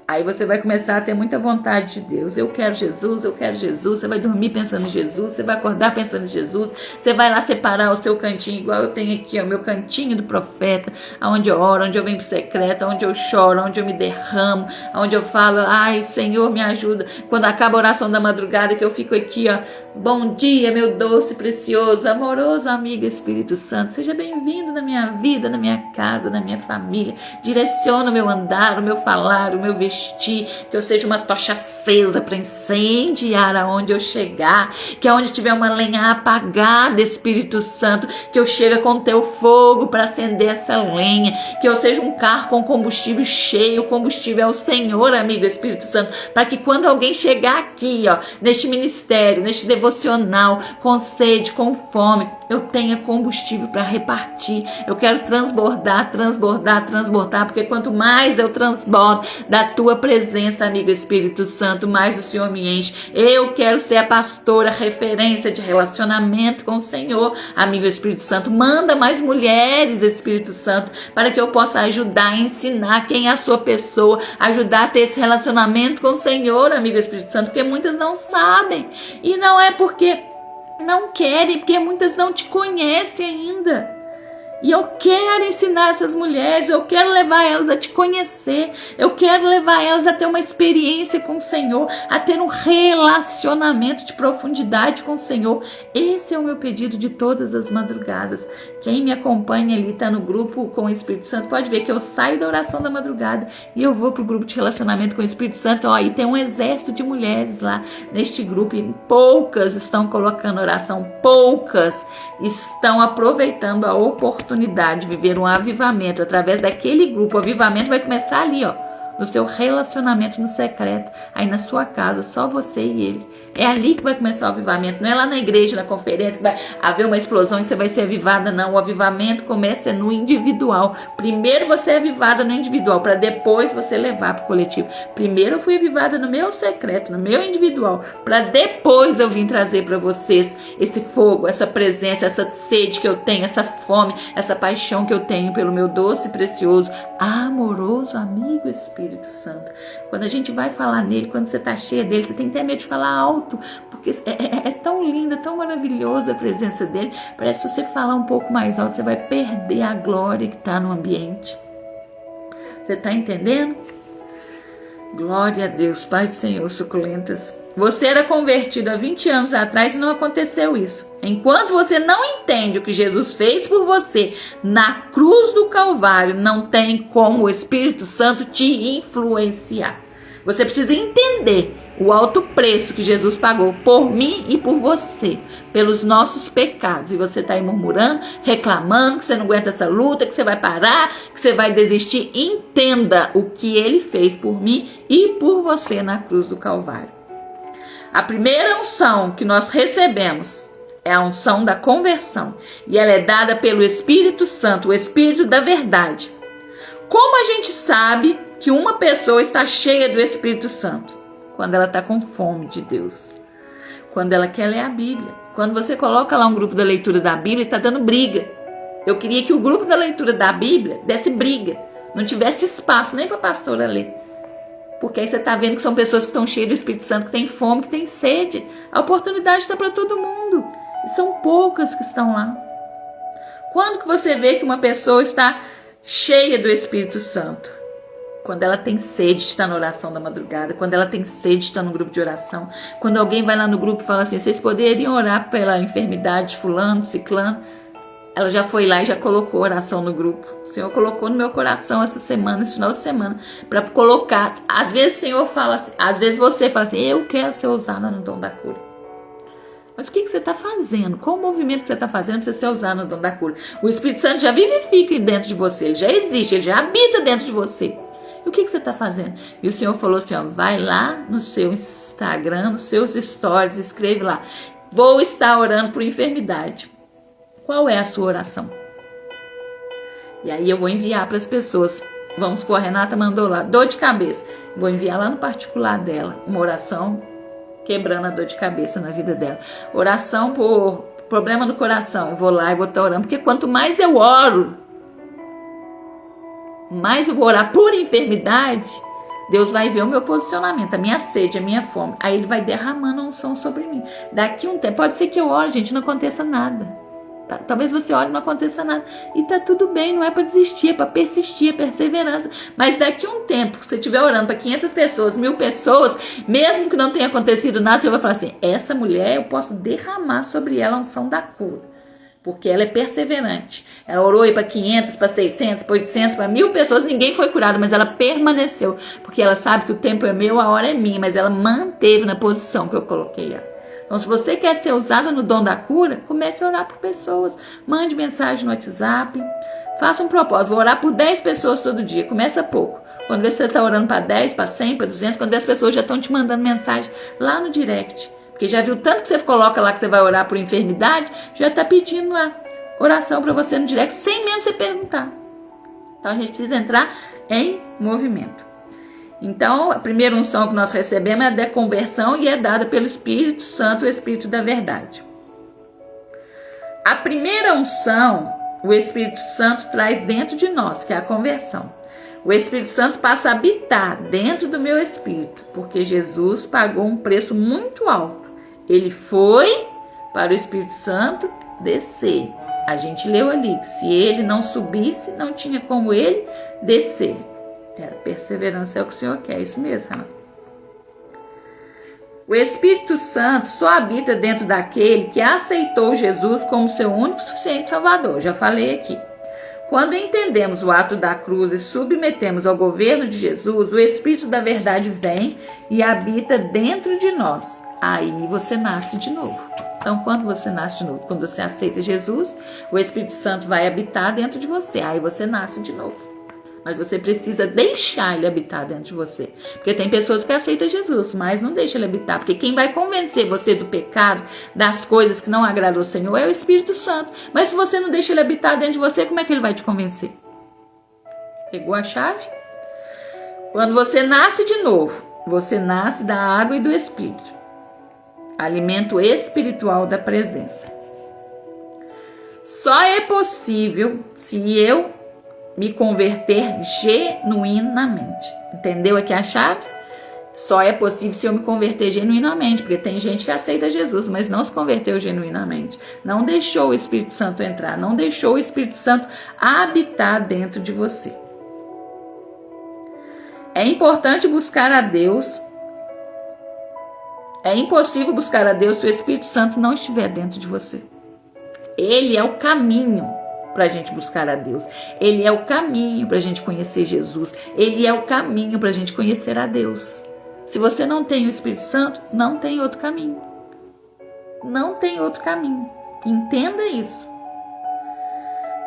Aí você vai começar a ter muita vontade de Deus. Eu quero Jesus, eu quero Jesus. Você vai dormir pensando em Jesus, você vai acordar pensando em Jesus. Você vai lá separar o seu cantinho, igual eu tenho aqui, o meu cantinho do profeta, onde eu oro, onde eu venho pro secreto, onde eu choro, onde eu me derramo, onde eu falo: ai, Senhor, me ajuda. Quando acaba a oração da madrugada, que eu fico aqui, ó: bom dia, meu doce, precioso, amoroso amigo Espírito Santo. Seja bem-vindo na minha vida, na minha casa, na minha família. Direciona o meu andar, o meu falar, o meu vestir, que eu seja uma tocha acesa para incendiar aonde eu chegar, que aonde tiver uma lenha apagada, Espírito Santo, que eu chegue com teu fogo para acender essa lenha, que eu seja um carro com combustível cheio. O combustível é o Senhor, amigo Espírito Santo, para que quando alguém chegar aqui, ó, neste ministério, neste devocional, com sede, com fome, eu tenha combustível para repartir. Eu quero transbordar, transbordar, transbordar, porque quanto mais eu transbordo da tua presença, amigo Espírito Santo, mais o Senhor me enche. Eu quero ser a pastora, referência de relacionamento com o Senhor, amigo Espírito Santo. Manda mais mulheres, Espírito Santo, para que eu possa ajudar, ensinar quem é a sua pessoa, ajudar a ter esse relacionamento com o Senhor, amigo Espírito Santo, porque muitas não sabem. E não é porque não querem, porque muitas não te conhecem ainda. E eu quero ensinar essas mulheres, eu quero levar elas a te conhecer, eu quero levar elas a ter uma experiência com o Senhor, a ter um relacionamento de profundidade com o Senhor. Esse é o meu pedido de todas as madrugadas. Quem me acompanha ali, está no grupo com o Espírito Santo, pode ver que eu saio da oração da madrugada e eu vou para o grupo de relacionamento com o Espírito Santo. Ó, e tem um exército de mulheres lá neste grupo, e poucas estão colocando oração, poucas estão aproveitando a oportunidade de viver um avivamento através daquele grupo. O avivamento vai começar ali, ó, no seu relacionamento no secreto, aí na sua casa, só você e ele. É ali que vai começar o avivamento, não é lá na igreja, na conferência, que vai haver uma explosão e você vai ser avivada, não. O avivamento começa no individual. Primeiro você é avivada no individual, para depois você levar para o coletivo. Primeiro eu fui avivada no meu secreto, no meu individual, para depois eu vim trazer para vocês esse fogo, essa presença, essa sede que eu tenho, essa fome, essa paixão que eu tenho pelo meu doce, precioso, amoroso amigo Espírito Santo. Quando a gente vai falar nele, quando você está cheia dele, você tem que ter medo de falar alto, porque é tão linda, tão maravilhosa a presença dele. Parece que se você falar um pouco mais alto, você vai perder a glória que está no ambiente. Você está entendendo? Glória a Deus, Pai do Senhor, suculentas. Você era convertido há 20 anos atrás e não aconteceu isso. Enquanto você não entende o que Jesus fez por você na cruz do Calvário, não tem como o Espírito Santo te influenciar. Você precisa entender o alto preço que Jesus pagou por mim e por você, pelos nossos pecados. E você está aí murmurando, reclamando que você não aguenta essa luta, que você vai parar, que você vai desistir. Entenda o que ele fez por mim e por você na cruz do Calvário. A primeira unção que nós recebemos é a unção da conversão. E ela é dada pelo Espírito Santo, o Espírito da verdade. Como a gente sabe que uma pessoa está cheia do Espírito Santo? Quando ela está com fome de Deus. Quando ela quer ler a Bíblia. Quando você coloca lá um grupo da leitura da Bíblia e está dando briga. Eu queria que o grupo da leitura da Bíblia desse briga. Não tivesse espaço nem para a pastora ler. Porque aí você está vendo que são pessoas que estão cheias do Espírito Santo, que têm fome, que têm sede. A oportunidade está para todo mundo. E são poucas que estão lá. Quando que você vê que uma pessoa está cheia do Espírito Santo? Quando ela tem sede de estar na oração da madrugada, quando ela tem sede de estar no grupo de oração, quando alguém vai lá no grupo e fala assim: vocês poderiam orar pela enfermidade de fulano, ciclano? Ela já foi lá e já colocou oração no grupo. O Senhor colocou no meu coração essa semana, esse final de semana, para colocar. Às vezes o Senhor fala assim, às vezes você fala assim, eu quero ser usada no dom da cura. Mas o que você está fazendo? Qual o movimento que você está fazendo para você ser usado no dom da cura? O Espírito Santo já vivifica dentro de você, ele já existe, ele já habita dentro de você. E o que você está fazendo? E o Senhor falou assim, ó, vai lá no seu Instagram, nos seus stories, escreve lá, vou estar orando por enfermidade. Qual é a sua oração? E aí eu vou enviar para as pessoas. Vamos supor, a Renata mandou lá, dor de cabeça. Vou enviar lá no particular dela, uma oração quebrando a dor de cabeça na vida dela. Oração por problema no coração. Eu vou lá e vou estar orando. Porque quanto mais eu oro, mais eu vou orar por enfermidade, Deus vai ver o meu posicionamento, a minha sede, a minha fome. Aí Ele vai derramando a unção sobre mim. Daqui um tempo, pode ser que eu ore, gente, não aconteça nada. Talvez você ore e não aconteça nada. E tá tudo bem, não é para desistir, é para persistir, é perseverança. Mas daqui um tempo, se você estiver orando para 500 pessoas, 1000 pessoas, mesmo que não tenha acontecido nada, você vai falar assim, essa mulher eu posso derramar sobre ela a unção da cura. Porque ela é perseverante. Ela orou para 500, para 600, para 800, para 1000 pessoas, ninguém foi curado, mas ela permaneceu. Porque ela sabe que o tempo é meu, a hora é minha, mas ela manteve na posição que eu coloquei ela. Então, se você quer ser usada no dom da cura, comece a orar por pessoas. Mande mensagem no WhatsApp. Faça um propósito. Vou orar por 10 pessoas todo dia. Começa pouco. Quando você está orando para 10, para 100, para 200, quando as pessoas já estão te mandando mensagem lá no direct. Porque já viu tanto que você coloca lá que você vai orar por enfermidade, já está pedindo lá oração para você no direct, sem mesmo você perguntar. Então, a gente precisa entrar em movimento. Então, a primeira unção que nós recebemos é a da conversão e é dada pelo Espírito Santo, o Espírito da verdade. A primeira unção, o Espírito Santo traz dentro de nós, que é a conversão. O Espírito Santo passa a habitar dentro do meu espírito, porque Jesus pagou um preço muito alto. Ele foi para o Espírito Santo descer. A gente leu ali que se ele não subisse, não tinha como ele descer. Perseverança é o que o Senhor quer, isso mesmo, Renato. O Espírito Santo só habita dentro daquele que aceitou Jesus como seu único e suficiente Salvador. Já falei aqui. Quando entendemos o ato da cruz e submetemos ao governo de Jesus, o Espírito da verdade vem e habita dentro de nós. Aí você nasce de novo. Então, quando você nasce de novo? Quando você aceita Jesus, o Espírito Santo vai habitar dentro de você. Aí você nasce de novo. Mas você precisa deixar ele habitar dentro de você. Porque tem pessoas que aceitam Jesus, mas não deixa ele habitar. Porque quem vai convencer você do pecado, das coisas que não agradam ao Senhor, é o Espírito Santo. Mas se você não deixa ele habitar dentro de você, como é que ele vai te convencer? Pegou a chave? Quando você nasce de novo, você nasce da água e do Espírito. Alimento espiritual da presença. Só é possível se eu me converter genuinamente. Entendeu aqui a chave? Só é possível se eu me converter genuinamente, porque tem gente que aceita Jesus, mas não se converteu genuinamente. Não deixou o Espírito Santo entrar, não deixou o Espírito Santo habitar dentro de você. É importante buscar a Deus. É impossível buscar a Deus se o Espírito Santo não estiver dentro de você. Ele é o caminho para a gente buscar a Deus. Ele é o caminho para a gente conhecer Jesus. Ele é o caminho para a gente conhecer a Deus. Se você não tem o Espírito Santo, não tem outro caminho. Não tem outro caminho. Entenda isso.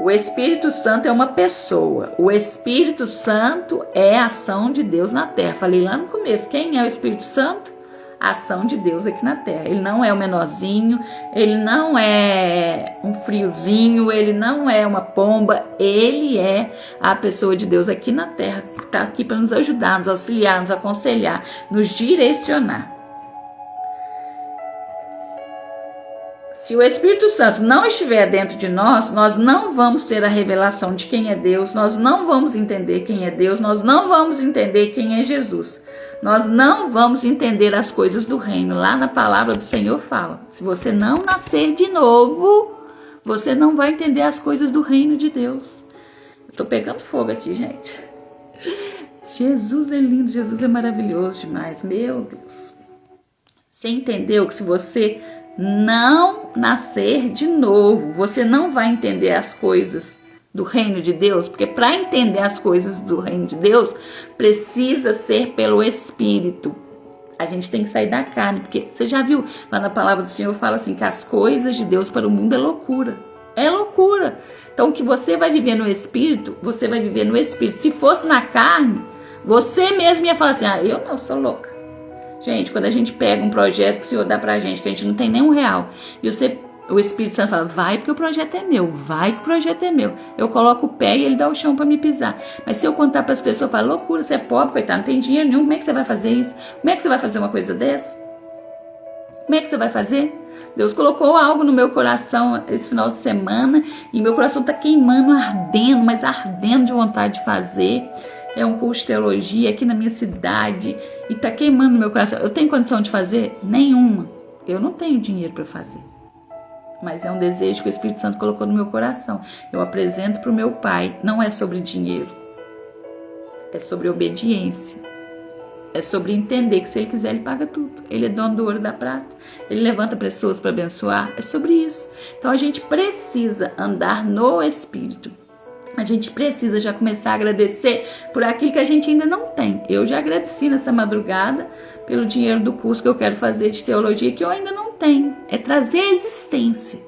O Espírito Santo é uma pessoa. O Espírito Santo é a ação de Deus na terra. Falei lá no começo. Quem é o Espírito Santo? A ação de Deus aqui na terra. Ele não é o menorzinho, ele não é um friozinho, ele não é uma pomba, ele é a pessoa de Deus aqui na terra, que está aqui para nos ajudar, nos auxiliar, nos aconselhar, nos direcionar. Se o Espírito Santo não estiver dentro de nós, nós não vamos ter a revelação de quem é Deus, nós não vamos entender quem é Deus, nós não vamos entender quem é Jesus. Nós não vamos entender as coisas do reino. Lá na palavra do Senhor fala. Se você não nascer de novo, você não vai entender as coisas do reino de Deus. Eu tô pegando fogo aqui, gente. Jesus é lindo, Jesus é maravilhoso demais. Meu Deus. Você entendeu que se você não nascer de novo. Você não vai entender as coisas do reino de Deus, porque para entender as coisas do reino de Deus, precisa ser pelo Espírito. A gente tem que sair da carne, porque você já viu lá na palavra do Senhor, fala assim, que as coisas de Deus para o mundo é loucura. É loucura. Então, o que você vai viver no Espírito, você vai viver no Espírito. Se fosse na carne, você mesmo ia falar assim, eu não, sou louca. Gente, quando a gente pega um projeto que o Senhor dá pra gente, que a gente não tem nem R$1, e o Espírito Santo fala, vai porque o projeto é meu, vai que o projeto é meu. Eu coloco o pé e ele dá o chão para me pisar. Mas se eu contar para as pessoas, eu falo, loucura, você é pobre, coitado, não tem dinheiro nenhum, como é que você vai fazer isso? Como é que você vai fazer uma coisa dessa? Como é que você vai fazer? Deus colocou algo no meu coração esse final de semana e meu coração está queimando, ardendo, mas ardendo de vontade de fazer. É um curso de teologia aqui na minha cidade e está queimando no meu coração. Eu tenho condição de fazer? Nenhuma. Eu não tenho dinheiro para fazer. Mas é um desejo que o Espírito Santo colocou no meu coração. Eu apresento para o meu Pai. Não é sobre dinheiro. É sobre obediência. É sobre entender que se Ele quiser, Ele paga tudo. Ele é dono do ouro e da prata. Ele levanta pessoas para abençoar. É sobre isso. Então a gente precisa andar no Espírito. A gente precisa já começar a agradecer por aquilo que a gente ainda não tem. Eu já agradeci nessa madrugada pelo dinheiro do curso que eu quero fazer de teologia, que eu ainda não tenho. É trazer à existência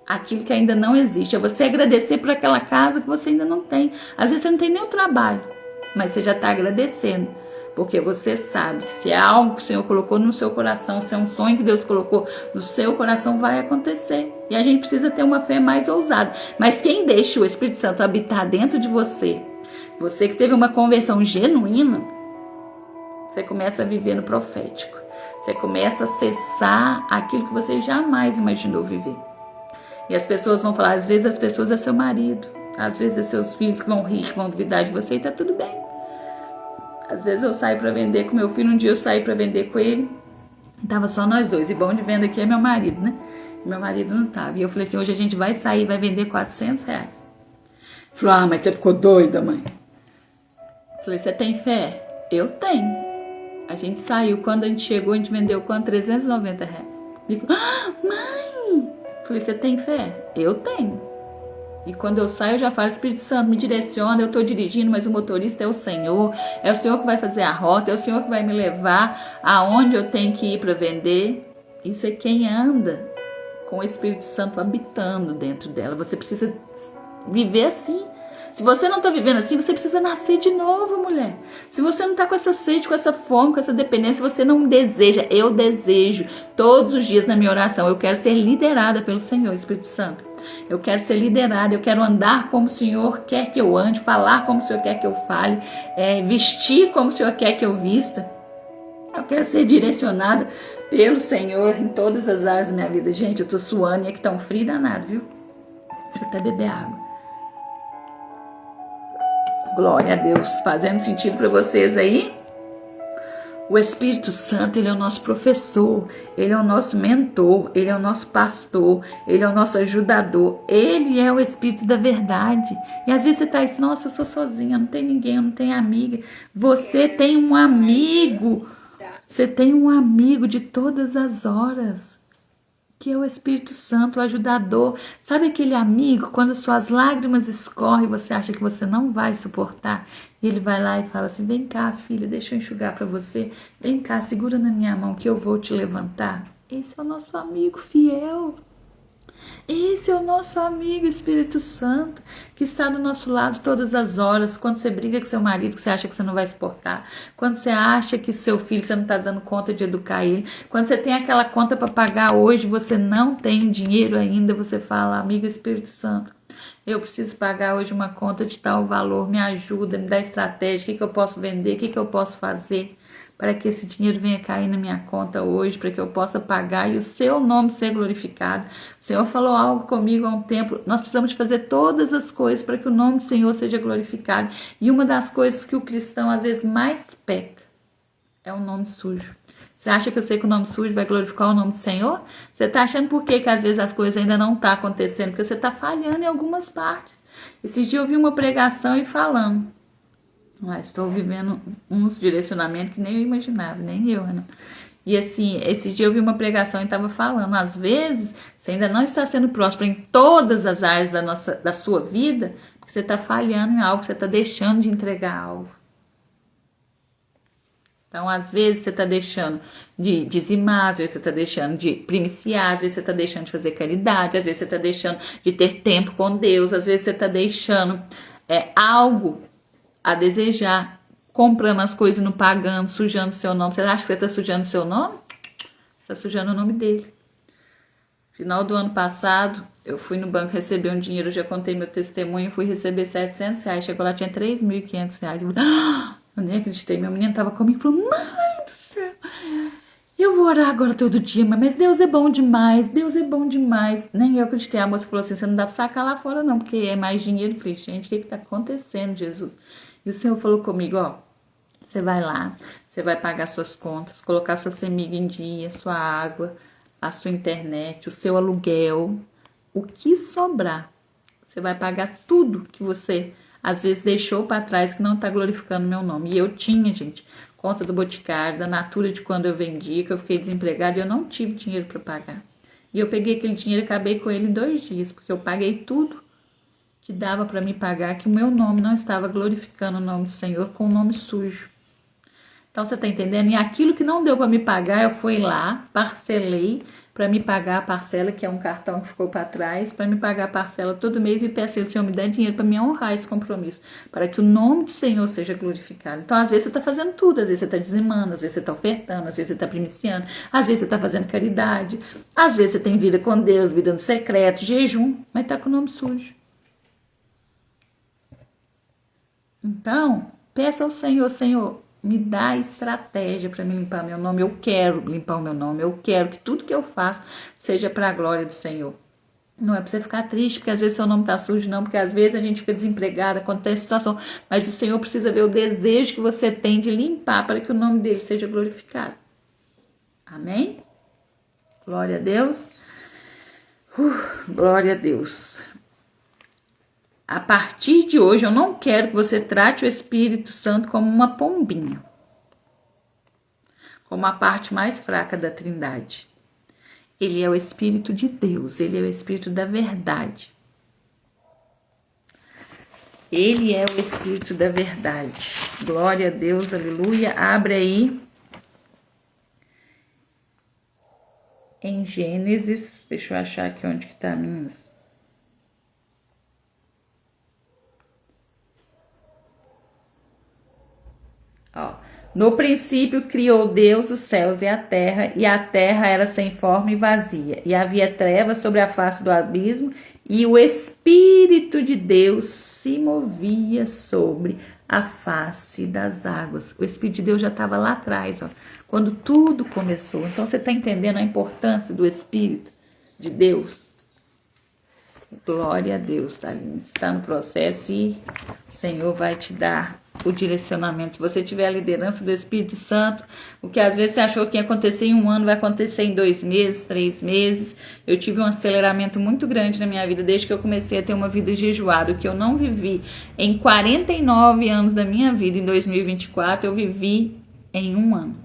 aquilo que ainda não existe. É você agradecer por aquela casa que você ainda não tem. Às vezes você não tem nem o trabalho, mas você já está agradecendo. Porque você sabe que se é algo que o Senhor colocou no seu coração, se é um sonho que Deus colocou no seu coração, vai acontecer. E a gente precisa ter uma fé mais ousada. Mas quem deixa o Espírito Santo habitar dentro de você, você que teve uma conversão genuína, você começa a viver no profético. Você começa a acessar aquilo que você jamais imaginou viver. E as pessoas vão falar, às vezes as pessoas é seu marido, às vezes é seus filhos que vão rir, que vão duvidar de você e tá tudo bem. Às vezes eu saio para vender com meu filho, um dia eu saí para vender com ele, tava só nós dois, e bom de venda aqui é meu marido, né? Meu marido não tava, e eu falei assim, hoje a gente vai sair, vai vender R$400. Falou, mas você ficou doida, mãe? Falei, você tem fé? Eu tenho. A gente saiu, quando a gente chegou, a gente vendeu quanto? R$390. Ele falou, mãe! Falei, você tem fé? Eu tenho. E quando eu saio, eu já falo, Espírito Santo, me direciona, eu estou dirigindo, mas o motorista é o Senhor que vai fazer a rota, é o Senhor que vai me levar aonde eu tenho que ir para vender. Isso é quem anda com o Espírito Santo habitando dentro dela. Você precisa viver assim. Se você não está vivendo assim, você precisa nascer de novo, mulher. Se você não está com essa sede, com essa fome, com essa dependência, você não deseja. Eu desejo todos os dias na minha oração. Eu quero ser liderada pelo Senhor, Espírito Santo. Eu quero ser liderada, eu quero andar como o Senhor quer que eu ande, falar como o Senhor quer que eu fale, vestir como o Senhor quer que eu vista. Eu quero ser direcionada pelo Senhor em todas as áreas da minha vida. Gente, eu tô suando e aqui tá um frio danado, viu? Deixa eu até beber água. Glória a Deus. Fazendo sentido para vocês aí? O Espírito Santo, ele é o nosso professor, ele é o nosso mentor, ele é o nosso pastor, ele é o nosso ajudador, ele é o Espírito da verdade. E às vezes você está assim, nossa, eu sou sozinha, não tem ninguém, eu não tenho amiga. Você tem um amigo, você tem um amigo de todas as horas, que é o Espírito Santo, o ajudador. Sabe aquele amigo, quando suas lágrimas escorrem, você acha que você não vai suportar? E ele vai lá e fala assim, vem cá, filha, deixa eu enxugar para você. Vem cá, segura na minha mão que eu vou te levantar. Esse é o nosso amigo fiel. Esse é o nosso amigo Espírito Santo, que está do nosso lado todas as horas. Quando você briga com seu marido, que você acha que você não vai suportar. Quando você acha que seu filho, você não está dando conta de educar ele. Quando você tem aquela conta para pagar hoje, você não tem dinheiro ainda, você fala, amigo Espírito Santo, eu preciso pagar hoje uma conta de tal valor, me ajuda, me dá estratégia, o que eu posso vender, o que eu posso fazer para que esse dinheiro venha cair na minha conta hoje, para que eu possa pagar e o seu nome ser glorificado. O Senhor falou algo comigo há um tempo, nós precisamos de fazer todas as coisas para que o nome do Senhor seja glorificado. E uma das coisas que o cristão às vezes mais peca é o nome sujo. Você acha que eu sei que o nome sujo vai glorificar o nome do Senhor? Você está achando por que às vezes as coisas ainda não estão acontecendo? Porque você está falhando em algumas partes. Esse dia eu vi uma pregação e falando, estou vivendo uns direcionamentos que nem eu imaginava, nem eu, Renan. E assim, esse dia eu vi uma pregação e estava falando, às vezes você ainda não está sendo próspero em todas as áreas da sua vida, porque você está falhando em algo, você está deixando de entregar algo. Então, às vezes você está deixando de dizimar, às vezes você está deixando de primiciar, às vezes você está deixando de fazer caridade, às vezes você está deixando de ter tempo com Deus, às vezes você está deixando algo a desejar, comprando as coisas e não pagando, sujando seu nome. Você acha que você está sujando seu nome? Você está sujando o nome dele. Final do ano passado, eu fui no banco receber um dinheiro, eu já contei meu testemunho, fui receber R$700, chegou lá, tinha R$3.500. Eu nem acreditei, meu menino tava comigo e falou, mãe do céu, eu vou orar agora todo dia, mas Deus é bom demais, Deus é bom demais. Nem eu acreditei, a moça falou assim, você não dá pra sacar lá fora não, porque é mais dinheiro. Eu falei, gente, o que tá acontecendo, Jesus? E o Senhor falou comigo, ó, você vai lá, você vai pagar suas contas, colocar sua semiga em dia, sua água, a sua internet, o seu aluguel, o que sobrar, você vai pagar tudo que você às vezes deixou para trás, que não está glorificando meu nome. E eu tinha, gente, conta do Boticário, da Natura de quando eu vendi, que eu fiquei desempregada e eu não tive dinheiro para pagar. E eu peguei aquele dinheiro e acabei com ele em 2 dias, porque eu paguei tudo que dava para me pagar, que o meu nome não estava glorificando o nome do Senhor com o nome sujo. Então você está entendendo? E aquilo que não deu para me pagar, eu fui lá, parcelei para me pagar a parcela, que é um cartão que ficou para trás, para me pagar a parcela todo mês e peço ao Senhor me dar dinheiro para me honrar esse compromisso, para que o nome do Senhor seja glorificado. Então, às vezes você está fazendo tudo, às vezes você está dizimando, às vezes você está ofertando, às vezes você está primiciando, às vezes você está fazendo caridade, às vezes você tem vida com Deus, vida no secreto, jejum, mas está com o nome sujo. Então, peça ao Senhor, Senhor, me dá estratégia para me limpar meu nome. Eu quero limpar o meu nome. Eu quero que tudo que eu faço seja para a glória do Senhor. Não é para você ficar triste, porque às vezes seu nome está sujo, não. Porque às vezes a gente fica desempregada, acontece situação. Mas o Senhor precisa ver o desejo que você tem de limpar para que o nome dele seja glorificado. Amém? Glória a Deus. Glória a Deus. A partir de hoje, eu não quero que você trate o Espírito Santo como uma pombinha, como a parte mais fraca da Trindade. Ele é o Espírito de Deus, ele é o Espírito da verdade. Ele é o Espírito da verdade. Glória a Deus, aleluia. Abre aí em Gênesis, deixa eu achar aqui onde que tá minhas. Ó, no princípio criou Deus os céus e a terra era sem forma e vazia, e havia trevas sobre a face do abismo, e o Espírito de Deus se movia sobre a face das águas. O Espírito de Deus já estava lá atrás, ó, quando tudo começou. Então você está entendendo a importância do Espírito de Deus? Glória a Deus, tá lindo. Está no processo e o Senhor vai te dar o direcionamento. Se você tiver a liderança do Espírito Santo, o que às vezes você achou que ia acontecer em 1 ano, vai acontecer em 2 meses, 3 meses. Eu tive um aceleramento muito grande na minha vida, desde que eu comecei a ter uma vida jejuada, o que eu não vivi em 49 anos da minha vida, em 2024, eu vivi em 1 ano.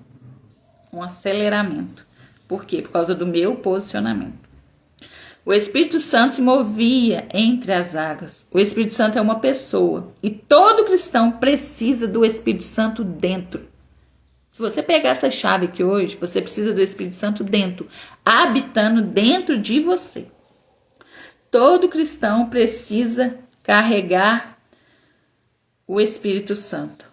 Um aceleramento. Por quê? Por causa do meu posicionamento. O Espírito Santo se movia entre as águas. O Espírito Santo é uma pessoa. E todo cristão precisa do Espírito Santo dentro. Se você pegar essa chave aqui hoje, você precisa do Espírito Santo dentro, habitando dentro de você. Todo cristão precisa carregar o Espírito Santo.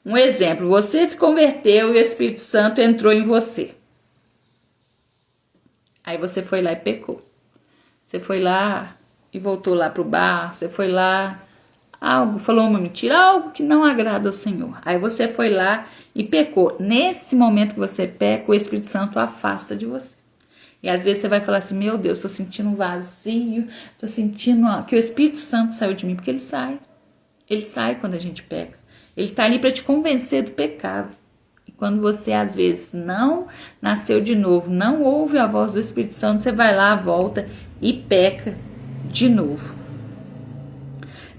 Um exemplo, você se converteu e o Espírito Santo entrou em você. Aí você foi lá e pecou. Você foi lá e voltou lá pro bar. Você foi lá, falou uma mentira, algo que não agrada ao Senhor. Aí você foi lá e pecou. Nesse momento que você peca, o Espírito Santo afasta de você. E às vezes você vai falar assim, meu Deus, tô sentindo um vazio, tô sentindo que o Espírito Santo saiu de mim. Porque ele sai. Ele sai quando a gente peca. Ele tá ali para te convencer do pecado. Quando você, às vezes, não nasceu de novo, não ouve a voz do Espírito Santo, você vai lá, volta e peca de novo.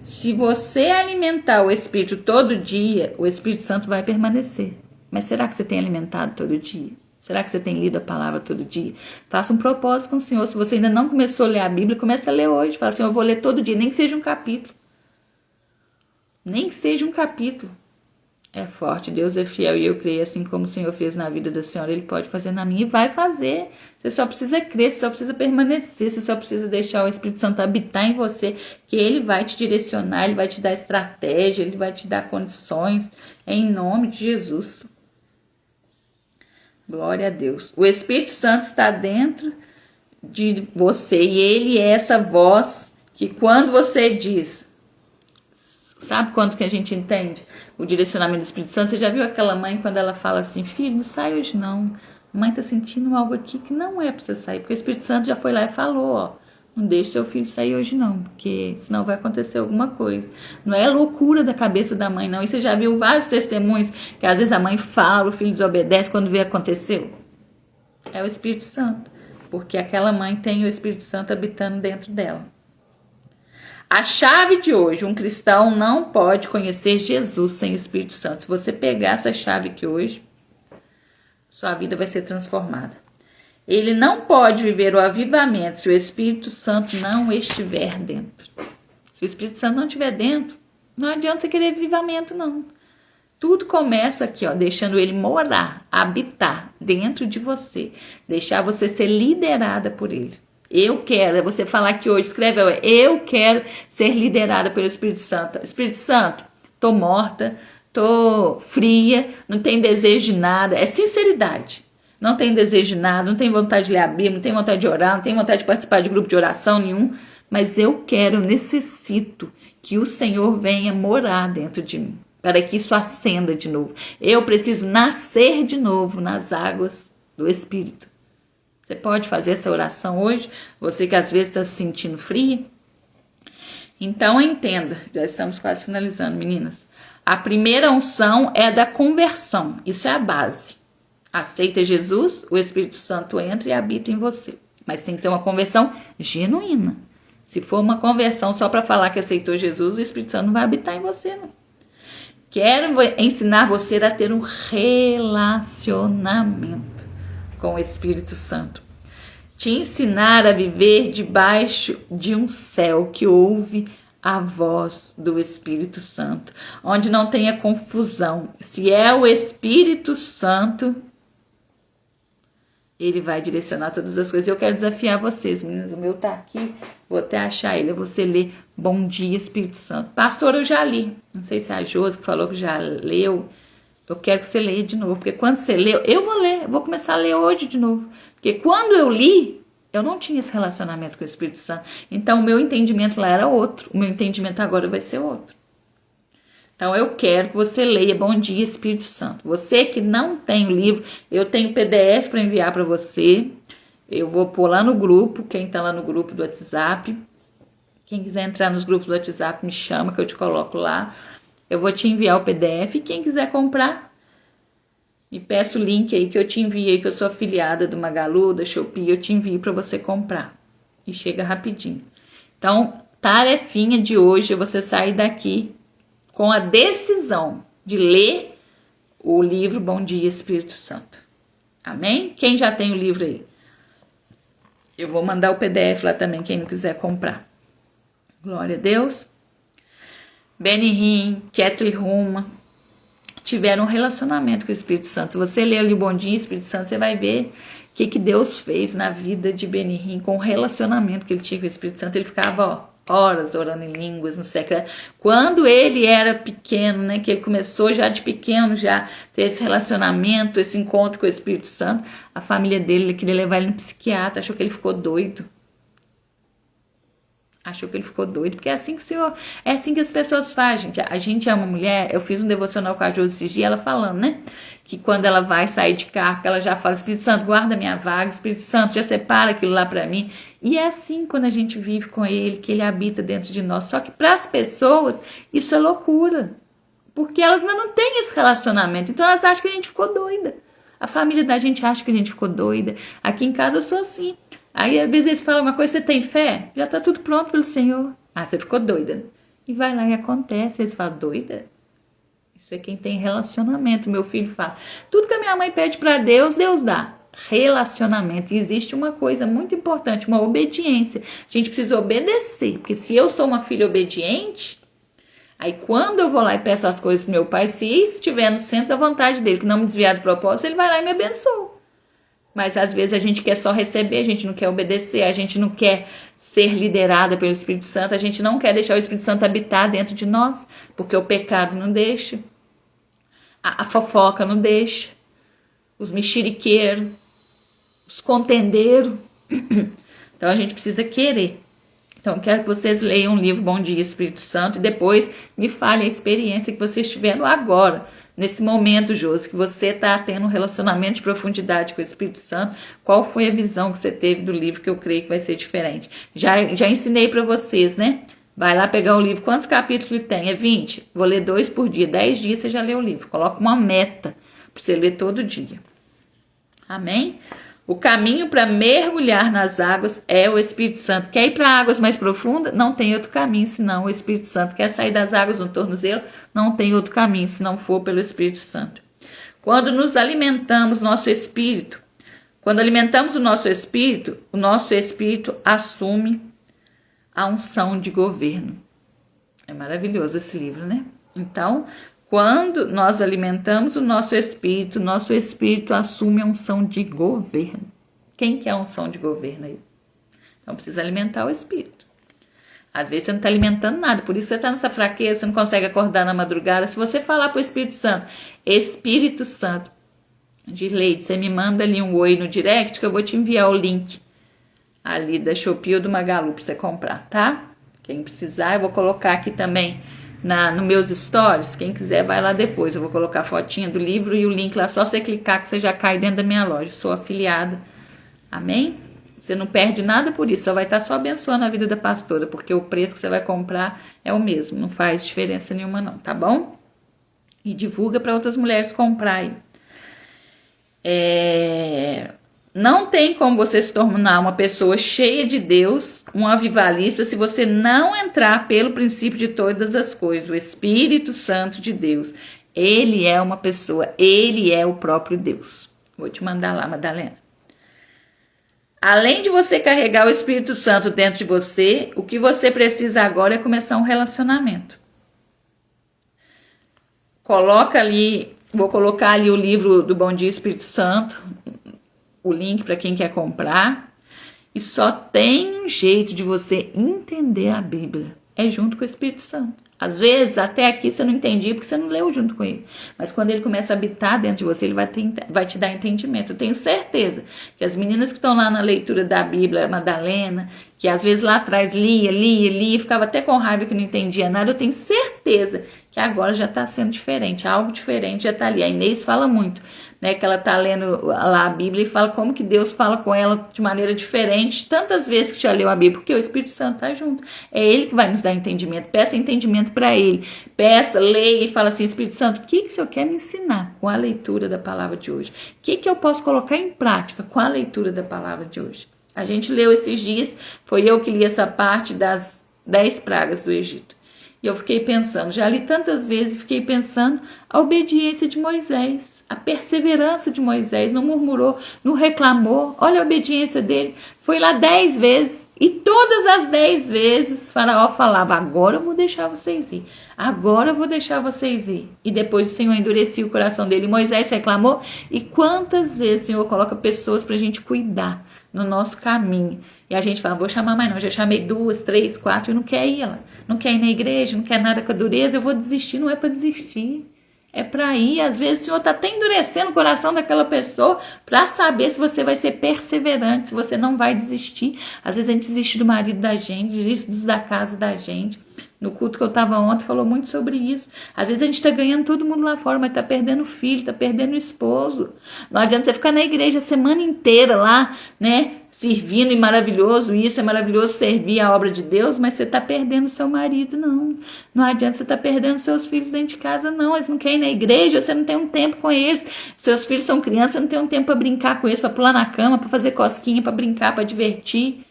Se você alimentar o Espírito todo dia, o Espírito Santo vai permanecer. Mas será que você tem alimentado todo dia? Será que você tem lido a palavra todo dia? Faça um propósito com o Senhor. Se você ainda não começou a ler a Bíblia, comece a ler hoje. Fala assim, eu vou ler todo dia, nem que seja um capítulo. Nem que seja um capítulo. É forte, Deus é fiel e eu creio, assim como o Senhor fez na vida da senhora, Ele pode fazer na minha e vai fazer. Você só precisa crer, você só precisa permanecer, você só precisa deixar o Espírito Santo habitar em você, que Ele vai te direcionar, Ele vai te dar estratégia, Ele vai te dar condições, em nome de Jesus. Glória a Deus. O Espírito Santo está dentro de você e Ele é essa voz que quando você diz... Sabe quanto que a gente entende o direcionamento do Espírito Santo? Você já viu aquela mãe quando ela fala assim, filho, não sai hoje não. A mãe tá sentindo algo aqui que não é pra você sair, porque o Espírito Santo já foi lá e falou, ó, não deixe seu filho sair hoje não, porque senão vai acontecer alguma coisa. Não é loucura da cabeça da mãe não. E você já viu vários testemunhos que às vezes a mãe fala, o filho desobedece quando vê aconteceu? É o Espírito Santo, porque aquela mãe tem o Espírito Santo habitando dentro dela. A chave de hoje, um cristão não pode conhecer Jesus sem o Espírito Santo. Se você pegar essa chave aqui hoje, sua vida vai ser transformada. Ele não pode viver o avivamento se o Espírito Santo não estiver dentro. Se o Espírito Santo não estiver dentro, não adianta você querer avivamento, não. Tudo começa aqui, ó, deixando ele morar, habitar dentro de você. Deixar você ser liderada por ele. Eu quero, é você falar aqui hoje, escreve, eu quero ser liderada pelo Espírito Santo. Espírito Santo, tô morta, tô fria, não tenho desejo de nada. É sinceridade. Não tenho desejo de nada, não tenho vontade de ler a Bíblia, não tenho vontade de orar, não tenho vontade de participar de grupo de oração nenhum. Mas eu quero, eu necessito que o Senhor venha morar dentro de mim, para que isso acenda de novo. Eu preciso nascer de novo nas águas do Espírito. Você pode fazer essa oração hoje? Você que às vezes está se sentindo fria? Então entenda, já estamos quase finalizando, meninas. A primeira unção é da conversão, isso é a base. Aceita Jesus, o Espírito Santo entra e habita em você. Mas tem que ser uma conversão genuína. Se for uma conversão só para falar que aceitou Jesus, o Espírito Santo não vai habitar em você, não. Quero ensinar você a ter um relacionamento com o Espírito Santo. Te ensinar a viver debaixo de um céu que ouve a voz do Espírito Santo, onde não tenha confusão. Se é o Espírito Santo, ele vai direcionar todas as coisas. Eu quero desafiar vocês, meninas. O meu tá aqui, vou até achar ele. Você lê Bom Dia, Espírito Santo. Pastor, eu já li. Não sei se é a Josi que falou que já leu. Eu quero que você leia de novo, porque quando você leu, eu vou ler, eu vou começar a ler hoje de novo. Porque quando eu li, eu não tinha esse relacionamento com o Espírito Santo. Então, o meu entendimento lá era outro. O meu entendimento agora vai ser outro. Então, eu quero que você leia Bom Dia, Espírito Santo. Você que não tem o livro, eu tenho PDF para enviar para você. Eu vou pôr lá no grupo, quem está lá no grupo do WhatsApp. Quem quiser entrar nos grupos do WhatsApp, me chama que eu te coloco lá. Eu vou te enviar o PDF. Quem quiser comprar, me peça o link aí que eu te enviei, que eu sou afiliada do Magalu, da Shopee, eu te envio para você comprar. E chega rapidinho. Então, tarefinha de hoje é você sair daqui com a decisão de ler o livro Bom Dia, Espírito Santo. Amém? Quem já tem o livro aí? Eu vou mandar o PDF lá também, quem não quiser comprar. Glória a Deus. Benny Hinn, Kathleen Ruma tiveram um relacionamento com o Espírito Santo. Se você ler ali o Bom Dia, Espírito Santo, você vai ver o que Deus fez na vida de Benny Hinn com o relacionamento que ele tinha com o Espírito Santo. Ele ficava horas orando em línguas, no secreto. Quando ele era pequeno, né, que ele começou já de pequeno, já ter esse relacionamento, esse encontro com o Espírito Santo, a família dele, ele queria levar ele no psiquiatra, achou que ele ficou doido. Achou que ele ficou doido, porque é assim que o Senhor, é assim que as pessoas fazem, gente. A gente é uma mulher, eu fiz um devocional com a Josi esses dias, ela falando, né, que quando ela vai sair de carro, ela já fala, Espírito Santo, guarda minha vaga, Espírito Santo, já separa aquilo lá pra mim. E é assim quando a gente vive com ele, que ele habita dentro de nós. Só que para as pessoas, isso é loucura, porque elas ainda não têm esse relacionamento, então elas acham que a gente ficou doida. A família da gente acha que a gente ficou doida. Aqui em casa eu sou assim. Aí, às vezes, eles falam uma coisa, você tem fé? Já tá tudo pronto pelo Senhor. Ah, você ficou doida. E vai lá e acontece. Eles falam, doida? Isso é quem tem relacionamento. Meu filho fala, tudo que a minha mãe pede para Deus, Deus dá. Relacionamento. E existe uma coisa muito importante, uma obediência. A gente precisa obedecer, porque se eu sou uma filha obediente, aí quando eu vou lá e peço as coisas pro meu pai, se estiver no centro da vontade dele, que não me desviar do propósito, ele vai lá e me abençoa. Mas às vezes a gente quer só receber, a gente não quer obedecer, a gente não quer ser liderada pelo Espírito Santo, a gente não quer deixar o Espírito Santo habitar dentro de nós, porque o pecado não deixa, a fofoca não deixa, os mexeriqueiros, os contendeiros. Então a gente precisa querer. Então eu quero que vocês leiam o livro Bom Dia Espírito Santo e depois me fale a experiência que vocês tiveram agora, nesse momento, Josi, que você está tendo um relacionamento de profundidade com o Espírito Santo. Qual foi a visão que você teve do livro, que eu creio que vai ser diferente? Já ensinei para vocês, né? Vai lá pegar o livro. Quantos capítulos ele tem? É 20? Vou ler 2 por dia. 10 dias você já leu o livro. Coloca uma meta para você ler todo dia. Amém? O caminho para mergulhar nas águas é o Espírito Santo. Quer ir para águas mais profundas? Não tem outro caminho senão o Espírito Santo. Quer sair das águas no tornozelo? Não tem outro caminho se não for pelo Espírito Santo. Quando nos alimentamos nosso espírito, quando alimentamos o nosso espírito assume a unção de governo. É maravilhoso esse livro, né? Então, quando nós alimentamos o nosso espírito assume a unção de governo. Quem quer a unção de governo aí? Então precisa alimentar o espírito. Às vezes você não está alimentando nada, por isso você está nessa fraqueza, você não consegue acordar na madrugada. Se você falar para o Espírito Santo, Dirleide, você me manda ali um oi no direct que eu vou te enviar o link ali da Shopee ou do Magalu para você comprar, tá? Quem precisar, eu vou colocar aqui também nos meus stories. Quem quiser vai lá depois, eu vou colocar a fotinha do livro e o link lá, só você clicar que você já cai dentro da minha loja. Eu sou afiliada, amém? Você não perde nada por isso, só vai estar só abençoando a vida da pastora, porque o preço que você vai comprar é o mesmo, não faz diferença nenhuma não, tá bom? E divulga para outras mulheres comprarem. Não tem como você se tornar uma pessoa cheia de Deus, um avivalista, se você não entrar pelo princípio de todas as coisas, o Espírito Santo de Deus. Ele é uma pessoa, ele é o próprio Deus. Vou te mandar lá, Madalena. Além de você carregar o Espírito Santo dentro de você, o que você precisa agora é começar um relacionamento. Coloca ali, vou colocar ali o livro do Bom Dia Espírito Santo, o link para quem quer comprar. E só tem um jeito de você entender a Bíblia, é junto com o Espírito Santo. Às vezes, até aqui você não entendia porque você não leu junto com ele. Mas quando ele começa a habitar dentro de você, ele vai te dar entendimento. Eu tenho certeza que as meninas que estão lá na leitura da Bíblia, Madalena, que às vezes lá atrás lia, ficava até com raiva que não entendia nada, eu tenho certeza que agora já está sendo diferente, algo diferente já está ali. A Inês fala muito, né, que ela está lendo lá a Bíblia e fala como que Deus fala com ela de maneira diferente, tantas vezes que já leu a Bíblia, porque o Espírito Santo está junto. É ele que vai nos dar entendimento. Peça entendimento para ele. Peça, leia e fala assim, Espírito Santo, o que o Senhor quer me ensinar com a leitura da palavra de hoje? O que eu posso colocar em prática com a leitura da palavra de hoje? A gente leu esses dias, foi eu que li essa parte das 10 pragas do Egito. E eu fiquei pensando, já li tantas vezes, fiquei pensando a obediência de Moisés, a perseverança de Moisés, não murmurou, não reclamou, olha a obediência dele, foi lá 10 vezes, e todas as 10 vezes Faraó falava, agora eu vou deixar vocês ir, agora eu vou deixar vocês ir. E depois o Senhor endurecia o coração dele, Moisés reclamou, e quantas vezes o Senhor coloca pessoas para a gente cuidar no nosso caminho. E a gente fala, vou chamar mais não, já chamei 2, 3, 4 e não quer ir lá. Não quer ir na igreja, não quer nada com a dureza, eu vou desistir. Não é para desistir, é para ir. Às vezes o Senhor está até endurecendo o coração daquela pessoa para saber se você vai ser perseverante, se você não vai desistir. Às vezes a gente desiste do marido da gente, desiste da casa da gente. No culto que eu estava ontem, falou muito sobre isso. Às vezes a gente está ganhando todo mundo lá fora, mas está perdendo o filho, está perdendo o esposo. Não adianta você ficar na igreja a semana inteira lá, né? Servindo e maravilhoso, isso é maravilhoso servir a obra de Deus, mas você está perdendo seu marido, não. Não adianta você estar perdendo seus filhos dentro de casa, não. Eles não querem ir na igreja, você não tem um tempo com eles. Seus filhos são crianças, você não tem um tempo para brincar com eles, para pular na cama, para fazer cosquinha, para brincar, para divertir.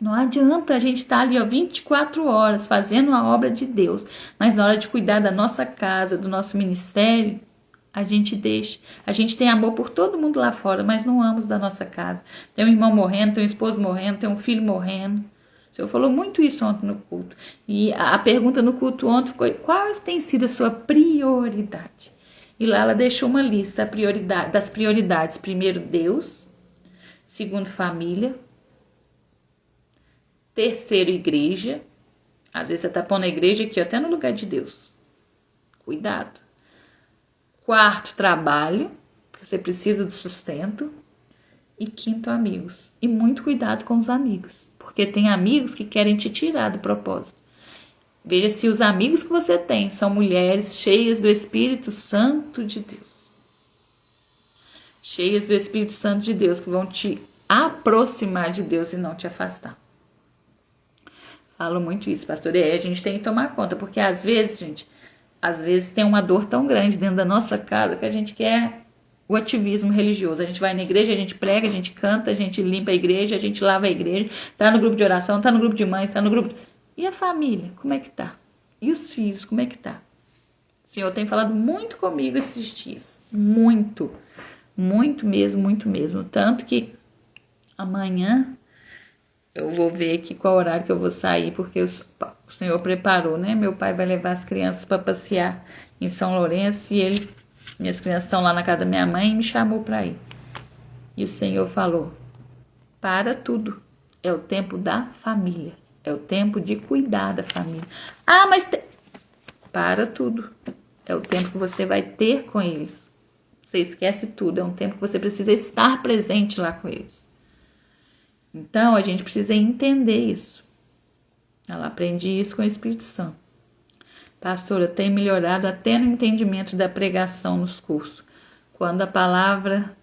Não adianta a gente estar ali, ó, 24 horas fazendo a obra de Deus, mas na hora de cuidar da nossa casa, do nosso ministério, a gente deixa. A gente tem amor por todo mundo lá fora, mas não amamos da nossa casa. Tem um irmão morrendo, tem um esposo morrendo, tem um filho morrendo. O Senhor falou muito isso ontem no culto. E a pergunta no culto ontem foi: qual tem sido a sua prioridade? E lá ela deixou uma lista das prioridades. Primeiro, Deus. Segundo, família. Terceiro, igreja. Às vezes você está pondo a igreja aqui, até no lugar de Deus. Cuidado. Quarto, trabalho, porque você precisa do sustento. E quinto, amigos. E muito cuidado com os amigos, porque tem amigos que querem te tirar do propósito. Veja se os amigos que você tem são mulheres cheias do Espírito Santo de Deus. Cheias do Espírito Santo de Deus, que vão te aproximar de Deus e não te afastar. Falo muito isso, pastor. E aí a gente tem que tomar conta, porque às vezes, gente, tem uma dor tão grande dentro da nossa casa que a gente quer o ativismo religioso. A gente vai na igreja, a gente prega, a gente canta, a gente limpa a igreja, a gente lava a igreja, tá no grupo de oração, tá no grupo de mães, tá no grupo... E a família, como é que tá? E os filhos, como é que tá? O Senhor tem falado muito comigo esses dias. Muito. Muito mesmo. Tanto que amanhã eu vou ver aqui qual horário que eu vou sair, porque o Senhor preparou, né? Meu pai vai levar as crianças para passear em São Lourenço e minhas crianças estão lá na casa da minha mãe e me chamou para ir. E o Senhor falou: para tudo. É o tempo da família. É o tempo de cuidar da família. Ah, mas para tudo. É o tempo que você vai ter com eles. Você esquece tudo. É um tempo que você precisa estar presente lá com eles. Então, a gente precisa entender isso. Ela aprende isso com o Espírito Santo. Pastora, tem melhorado até no entendimento da pregação nos cursos. Quando a palavra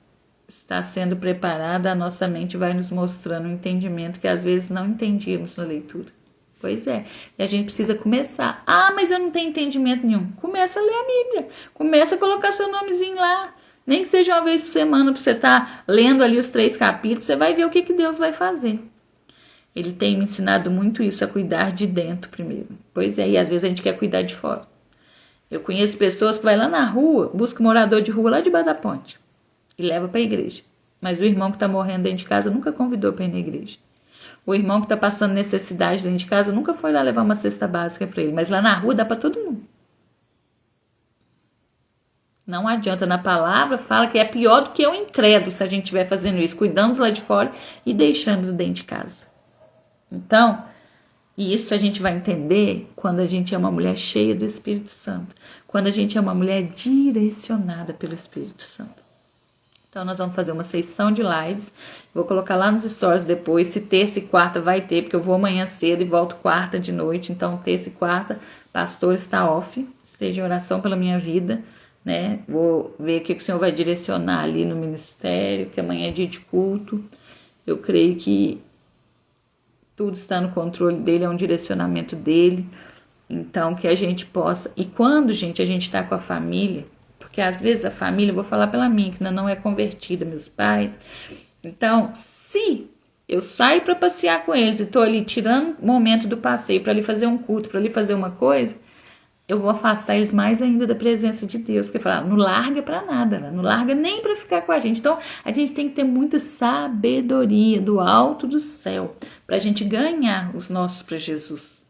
está sendo preparada, a nossa mente vai nos mostrando um entendimento que às vezes não entendíamos na leitura. Pois é. E a gente precisa começar. Ah, mas eu não tenho entendimento nenhum. Começa a ler a Bíblia. Começa a colocar seu nomezinho lá. Nem que seja uma vez por semana, para você estar lendo ali os 3 capítulos, você vai ver o que Deus vai fazer. Ele tem me ensinado muito isso, a cuidar de dentro primeiro. Pois é, e às vezes a gente quer cuidar de fora. Eu conheço pessoas que vai lá na rua, busca um morador de rua lá debaixo da ponte e leva para a igreja. Mas o irmão que está morrendo dentro de casa nunca convidou para ir na igreja. O irmão que está passando necessidade dentro de casa nunca foi lá levar uma cesta básica para ele. Mas lá na rua dá para todo mundo. Não adianta, na palavra fala que é pior do que o incrédulo se a gente estiver fazendo isso. Cuidamos lá de fora e deixamos dentro de casa. Então, isso a gente vai entender quando a gente é uma mulher cheia do Espírito Santo. Quando a gente é uma mulher direcionada pelo Espírito Santo. Então, nós vamos fazer uma sessão de lives. Vou colocar lá nos stories depois. Se terça e quarta vai ter, porque eu vou amanhã cedo e volto quarta de noite. Então, terça e quarta, pastor está off. Esteja em oração pela minha vida. Né? Vou ver o que o Senhor vai direcionar ali no ministério, que amanhã é dia de culto. Eu creio que tudo está no controle dele, é um direcionamento dele. Então, que a gente possa... E quando, gente, a gente está com a família, porque às vezes a família, vou falar pela minha, que ainda não é convertida, meus pais. Então, se eu saio para passear com eles e estou ali tirando o momento do passeio para ali fazer um culto, para ali fazer uma coisa... eu vou afastar eles mais ainda da presença de Deus, porque falar, não larga para nada, né? Não larga nem para ficar com a gente. Então, a gente tem que ter muita sabedoria do alto do céu para a gente ganhar os nossos para Jesus.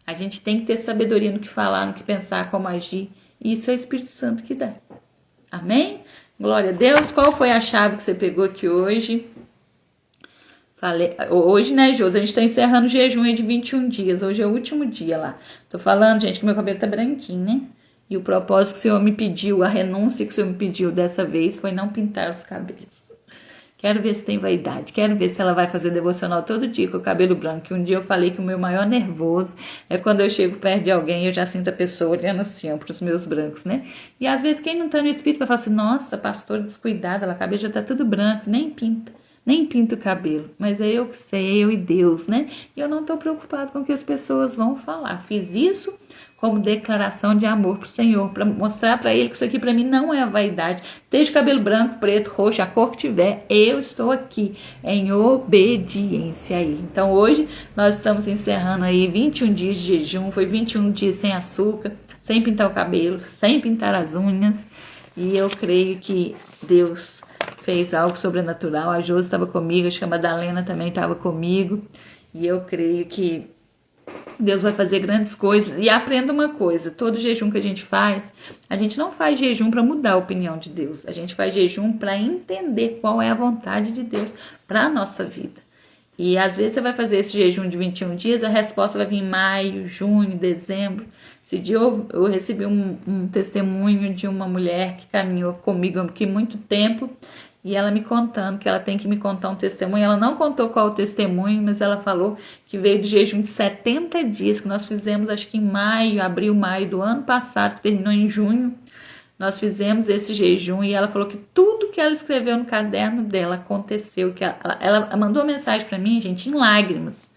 A gente tem que ter sabedoria no que falar, no que pensar, como agir. E isso é o Espírito Santo que dá. Amém? Glória a Deus. Qual foi a chave que você pegou aqui hoje? Hoje, né, Josi? A gente tá encerrando o jejum de 21 dias. Hoje é o último dia lá. Tô falando, gente, que meu cabelo tá branquinho, né? E o propósito que o Senhor me pediu, a renúncia que o Senhor me pediu dessa vez foi não pintar os cabelos. Quero ver se tem vaidade. Quero ver se ela vai fazer devocional todo dia com o cabelo branco. Um dia eu falei que o meu maior nervoso é quando eu chego perto de alguém e eu já sinto a pessoa olhando assim, ó, pros meus brancos, né? E às vezes quem não tá no espírito vai falar assim, nossa, pastora descuidada, ela cabelo já tá tudo branco, nem pinta. nem pinto o cabelo, mas é eu que sei, eu e Deus, né? E eu não estou preocupado com o que as pessoas vão falar. Fiz isso como declaração de amor pro Senhor, para mostrar para Ele que isso aqui para mim não é vaidade. Esteja cabelo branco, preto, roxo, a cor que tiver, eu estou aqui em obediência a Ele. Então hoje nós estamos encerrando aí 21 dias de jejum, foi 21 dias sem açúcar, sem pintar o cabelo, sem pintar as unhas, e eu creio que Deus fez algo sobrenatural. A Josi estava comigo, acho que a Madalena também estava comigo, e eu creio que Deus vai fazer grandes coisas. E aprenda uma coisa, todo jejum que a gente não faz jejum para mudar a opinião de Deus, a gente faz jejum para entender qual é a vontade de Deus para a nossa vida. E às vezes você vai fazer esse jejum de 21 dias, a resposta vai vir em maio, junho, dezembro. Esse dia eu recebi um testemunho de uma mulher que caminhou comigo aqui muito tempo, e ela me contando que ela tem que me contar um testemunho. Ela não contou qual o testemunho, mas ela falou que veio do jejum de 70 dias, que nós fizemos acho que em maio, abril, maio do ano passado, que terminou em junho. Nós fizemos esse jejum e ela falou que tudo que ela escreveu no caderno dela aconteceu. Que ela mandou uma mensagem para mim, gente, em lágrimas,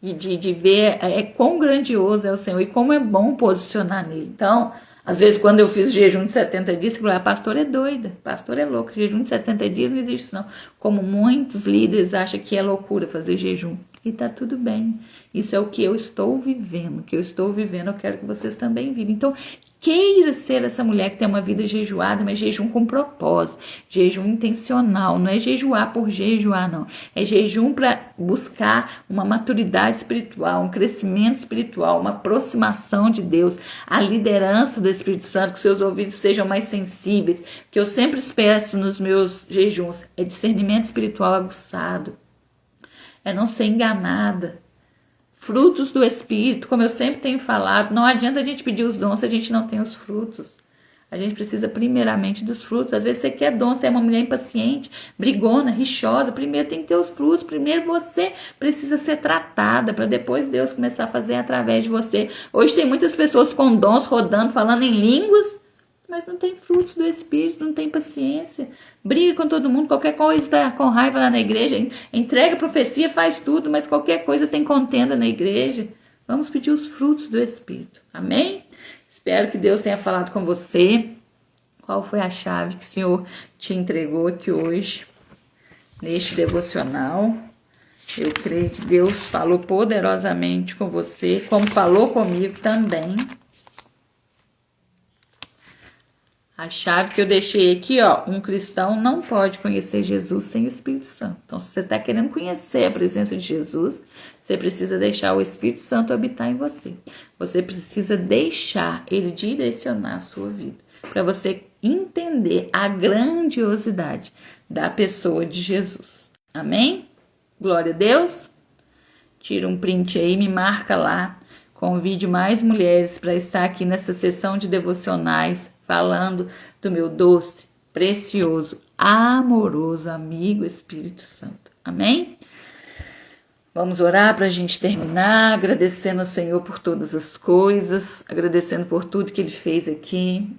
de ver quão grandioso é o Senhor e como é bom posicionar nele. Então, às vezes, quando eu fiz jejum de 70 dias, você falou, a pastora é doida, a pastora é louca, jejum de 70 dias não existe não. Como muitos líderes acham que é loucura fazer jejum. E tá tudo bem. Isso é o que eu estou vivendo. O que eu estou vivendo, eu quero que vocês também vivam. Então, queira ser essa mulher que tem uma vida jejuada, mas jejum com propósito, jejum intencional. Não é jejuar por jejuar, não. É jejum para buscar uma maturidade espiritual, um crescimento espiritual, uma aproximação de Deus, a liderança do Espírito Santo, que seus ouvidos sejam mais sensíveis. Que eu sempre peço nos meus jejuns é discernimento espiritual aguçado. É não ser enganada. Frutos do Espírito, como eu sempre tenho falado, não adianta a gente pedir os dons se a gente não tem os frutos. A gente precisa primeiramente dos frutos. Às vezes você quer dom, você é uma mulher impaciente, brigona, rixosa, primeiro tem que ter os frutos, primeiro você precisa ser tratada, para depois Deus começar a fazer através de você. Hoje tem muitas pessoas com dons rodando, falando em línguas, mas não tem frutos do Espírito, não tem paciência, briga com todo mundo, qualquer coisa está com raiva lá na igreja, entrega profecia, faz tudo, mas qualquer coisa tem contenda na igreja. Vamos pedir os frutos do Espírito, amém? Espero que Deus tenha falado com você. Qual foi a chave que o Senhor te entregou aqui hoje, neste devocional? Eu creio que Deus falou poderosamente com você, como falou comigo também. A chave que eu deixei aqui, ó, um cristão não pode conhecer Jesus sem o Espírito Santo. Então, se você está querendo conhecer a presença de Jesus, você precisa deixar o Espírito Santo habitar em você. Você precisa deixar ele direcionar a sua vida, para você entender a grandiosidade da pessoa de Jesus. Amém? Glória a Deus. Tira um print aí, me marca lá. Convide mais mulheres para estar aqui nessa sessão de devocionais, falando do meu doce, precioso, amoroso amigo Espírito Santo. Amém? Vamos orar para a gente terminar, agradecendo ao Senhor por todas as coisas, agradecendo por tudo que Ele fez aqui.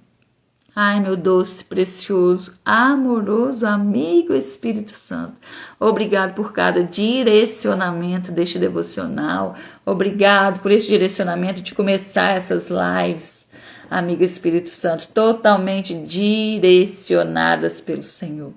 Ai, meu doce, precioso, amoroso amigo Espírito Santo, obrigado por cada direcionamento deste devocional, obrigado por esse direcionamento de começar essas lives, amigo Espírito Santo, totalmente direcionadas pelo Senhor.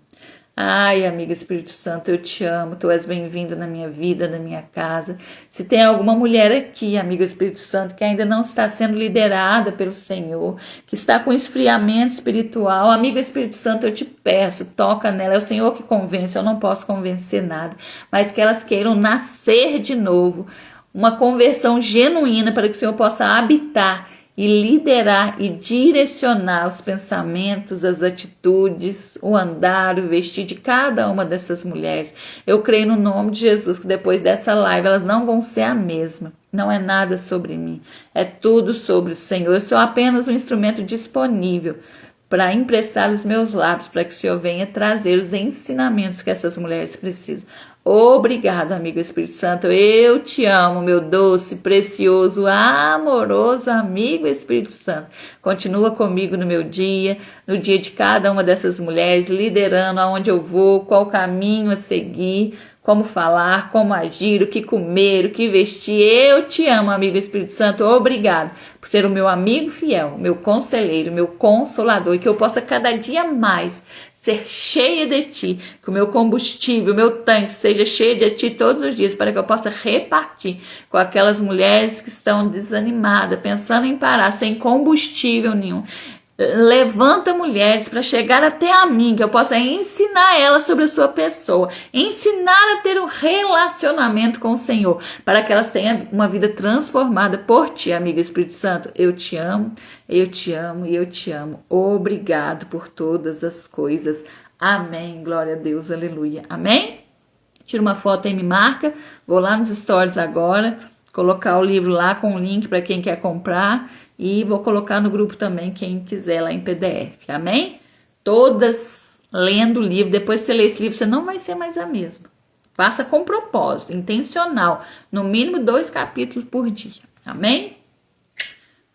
Ai, amiga Espírito Santo, eu te amo, tu és bem-vindo na minha vida, na minha casa. Se tem alguma mulher aqui, amiga Espírito Santo, que ainda não está sendo liderada pelo Senhor, que está com esfriamento espiritual, amiga Espírito Santo, eu te peço, toca nela, é o Senhor que convence, eu não posso convencer nada, mas que elas queiram nascer de novo, uma conversão genuína para que o Senhor possa habitar e liderar e direcionar os pensamentos, as atitudes, o andar, o vestir de cada uma dessas mulheres. Eu creio no nome de Jesus que depois dessa live elas não vão ser a mesma. Não é nada sobre mim, é tudo sobre o Senhor. Eu sou apenas um instrumento disponível para emprestar os meus lábios, para que o Senhor venha trazer os ensinamentos que essas mulheres precisam. Obrigado, amigo Espírito Santo. Eu te amo, meu doce, precioso, amoroso amigo Espírito Santo. Continua comigo no meu dia, no dia de cada uma dessas mulheres, liderando aonde eu vou, qual caminho a seguir, como falar, como agir, o que comer, o que vestir. Eu te amo, amigo Espírito Santo. Obrigado por ser o meu amigo fiel, meu conselheiro, meu consolador, e que eu possa cada dia mais ser cheia de ti, que o meu combustível, o meu tanque seja cheio de ti todos os dias, para que eu possa repartir com aquelas mulheres que estão desanimadas, pensando em parar, sem combustível nenhum. Levanta mulheres para chegar até a mim, que eu possa ensinar elas sobre a sua pessoa, ensinar a ter um relacionamento com o Senhor, para que elas tenham uma vida transformada por ti, amigo Espírito Santo. Eu te amo, eu te amo e eu te amo. Obrigado por todas as coisas. Amém. Glória a Deus, aleluia. Amém? Tira uma foto e me marca. Vou lá nos stories agora, colocar o livro lá com o link para quem quer comprar. E vou colocar no grupo também, quem quiser lá em PDF, amém? Todas lendo o livro, depois que você ler esse livro, você não vai ser mais a mesma. Faça com propósito, intencional, no mínimo 2 capítulos por dia, amém?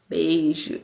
Beijo.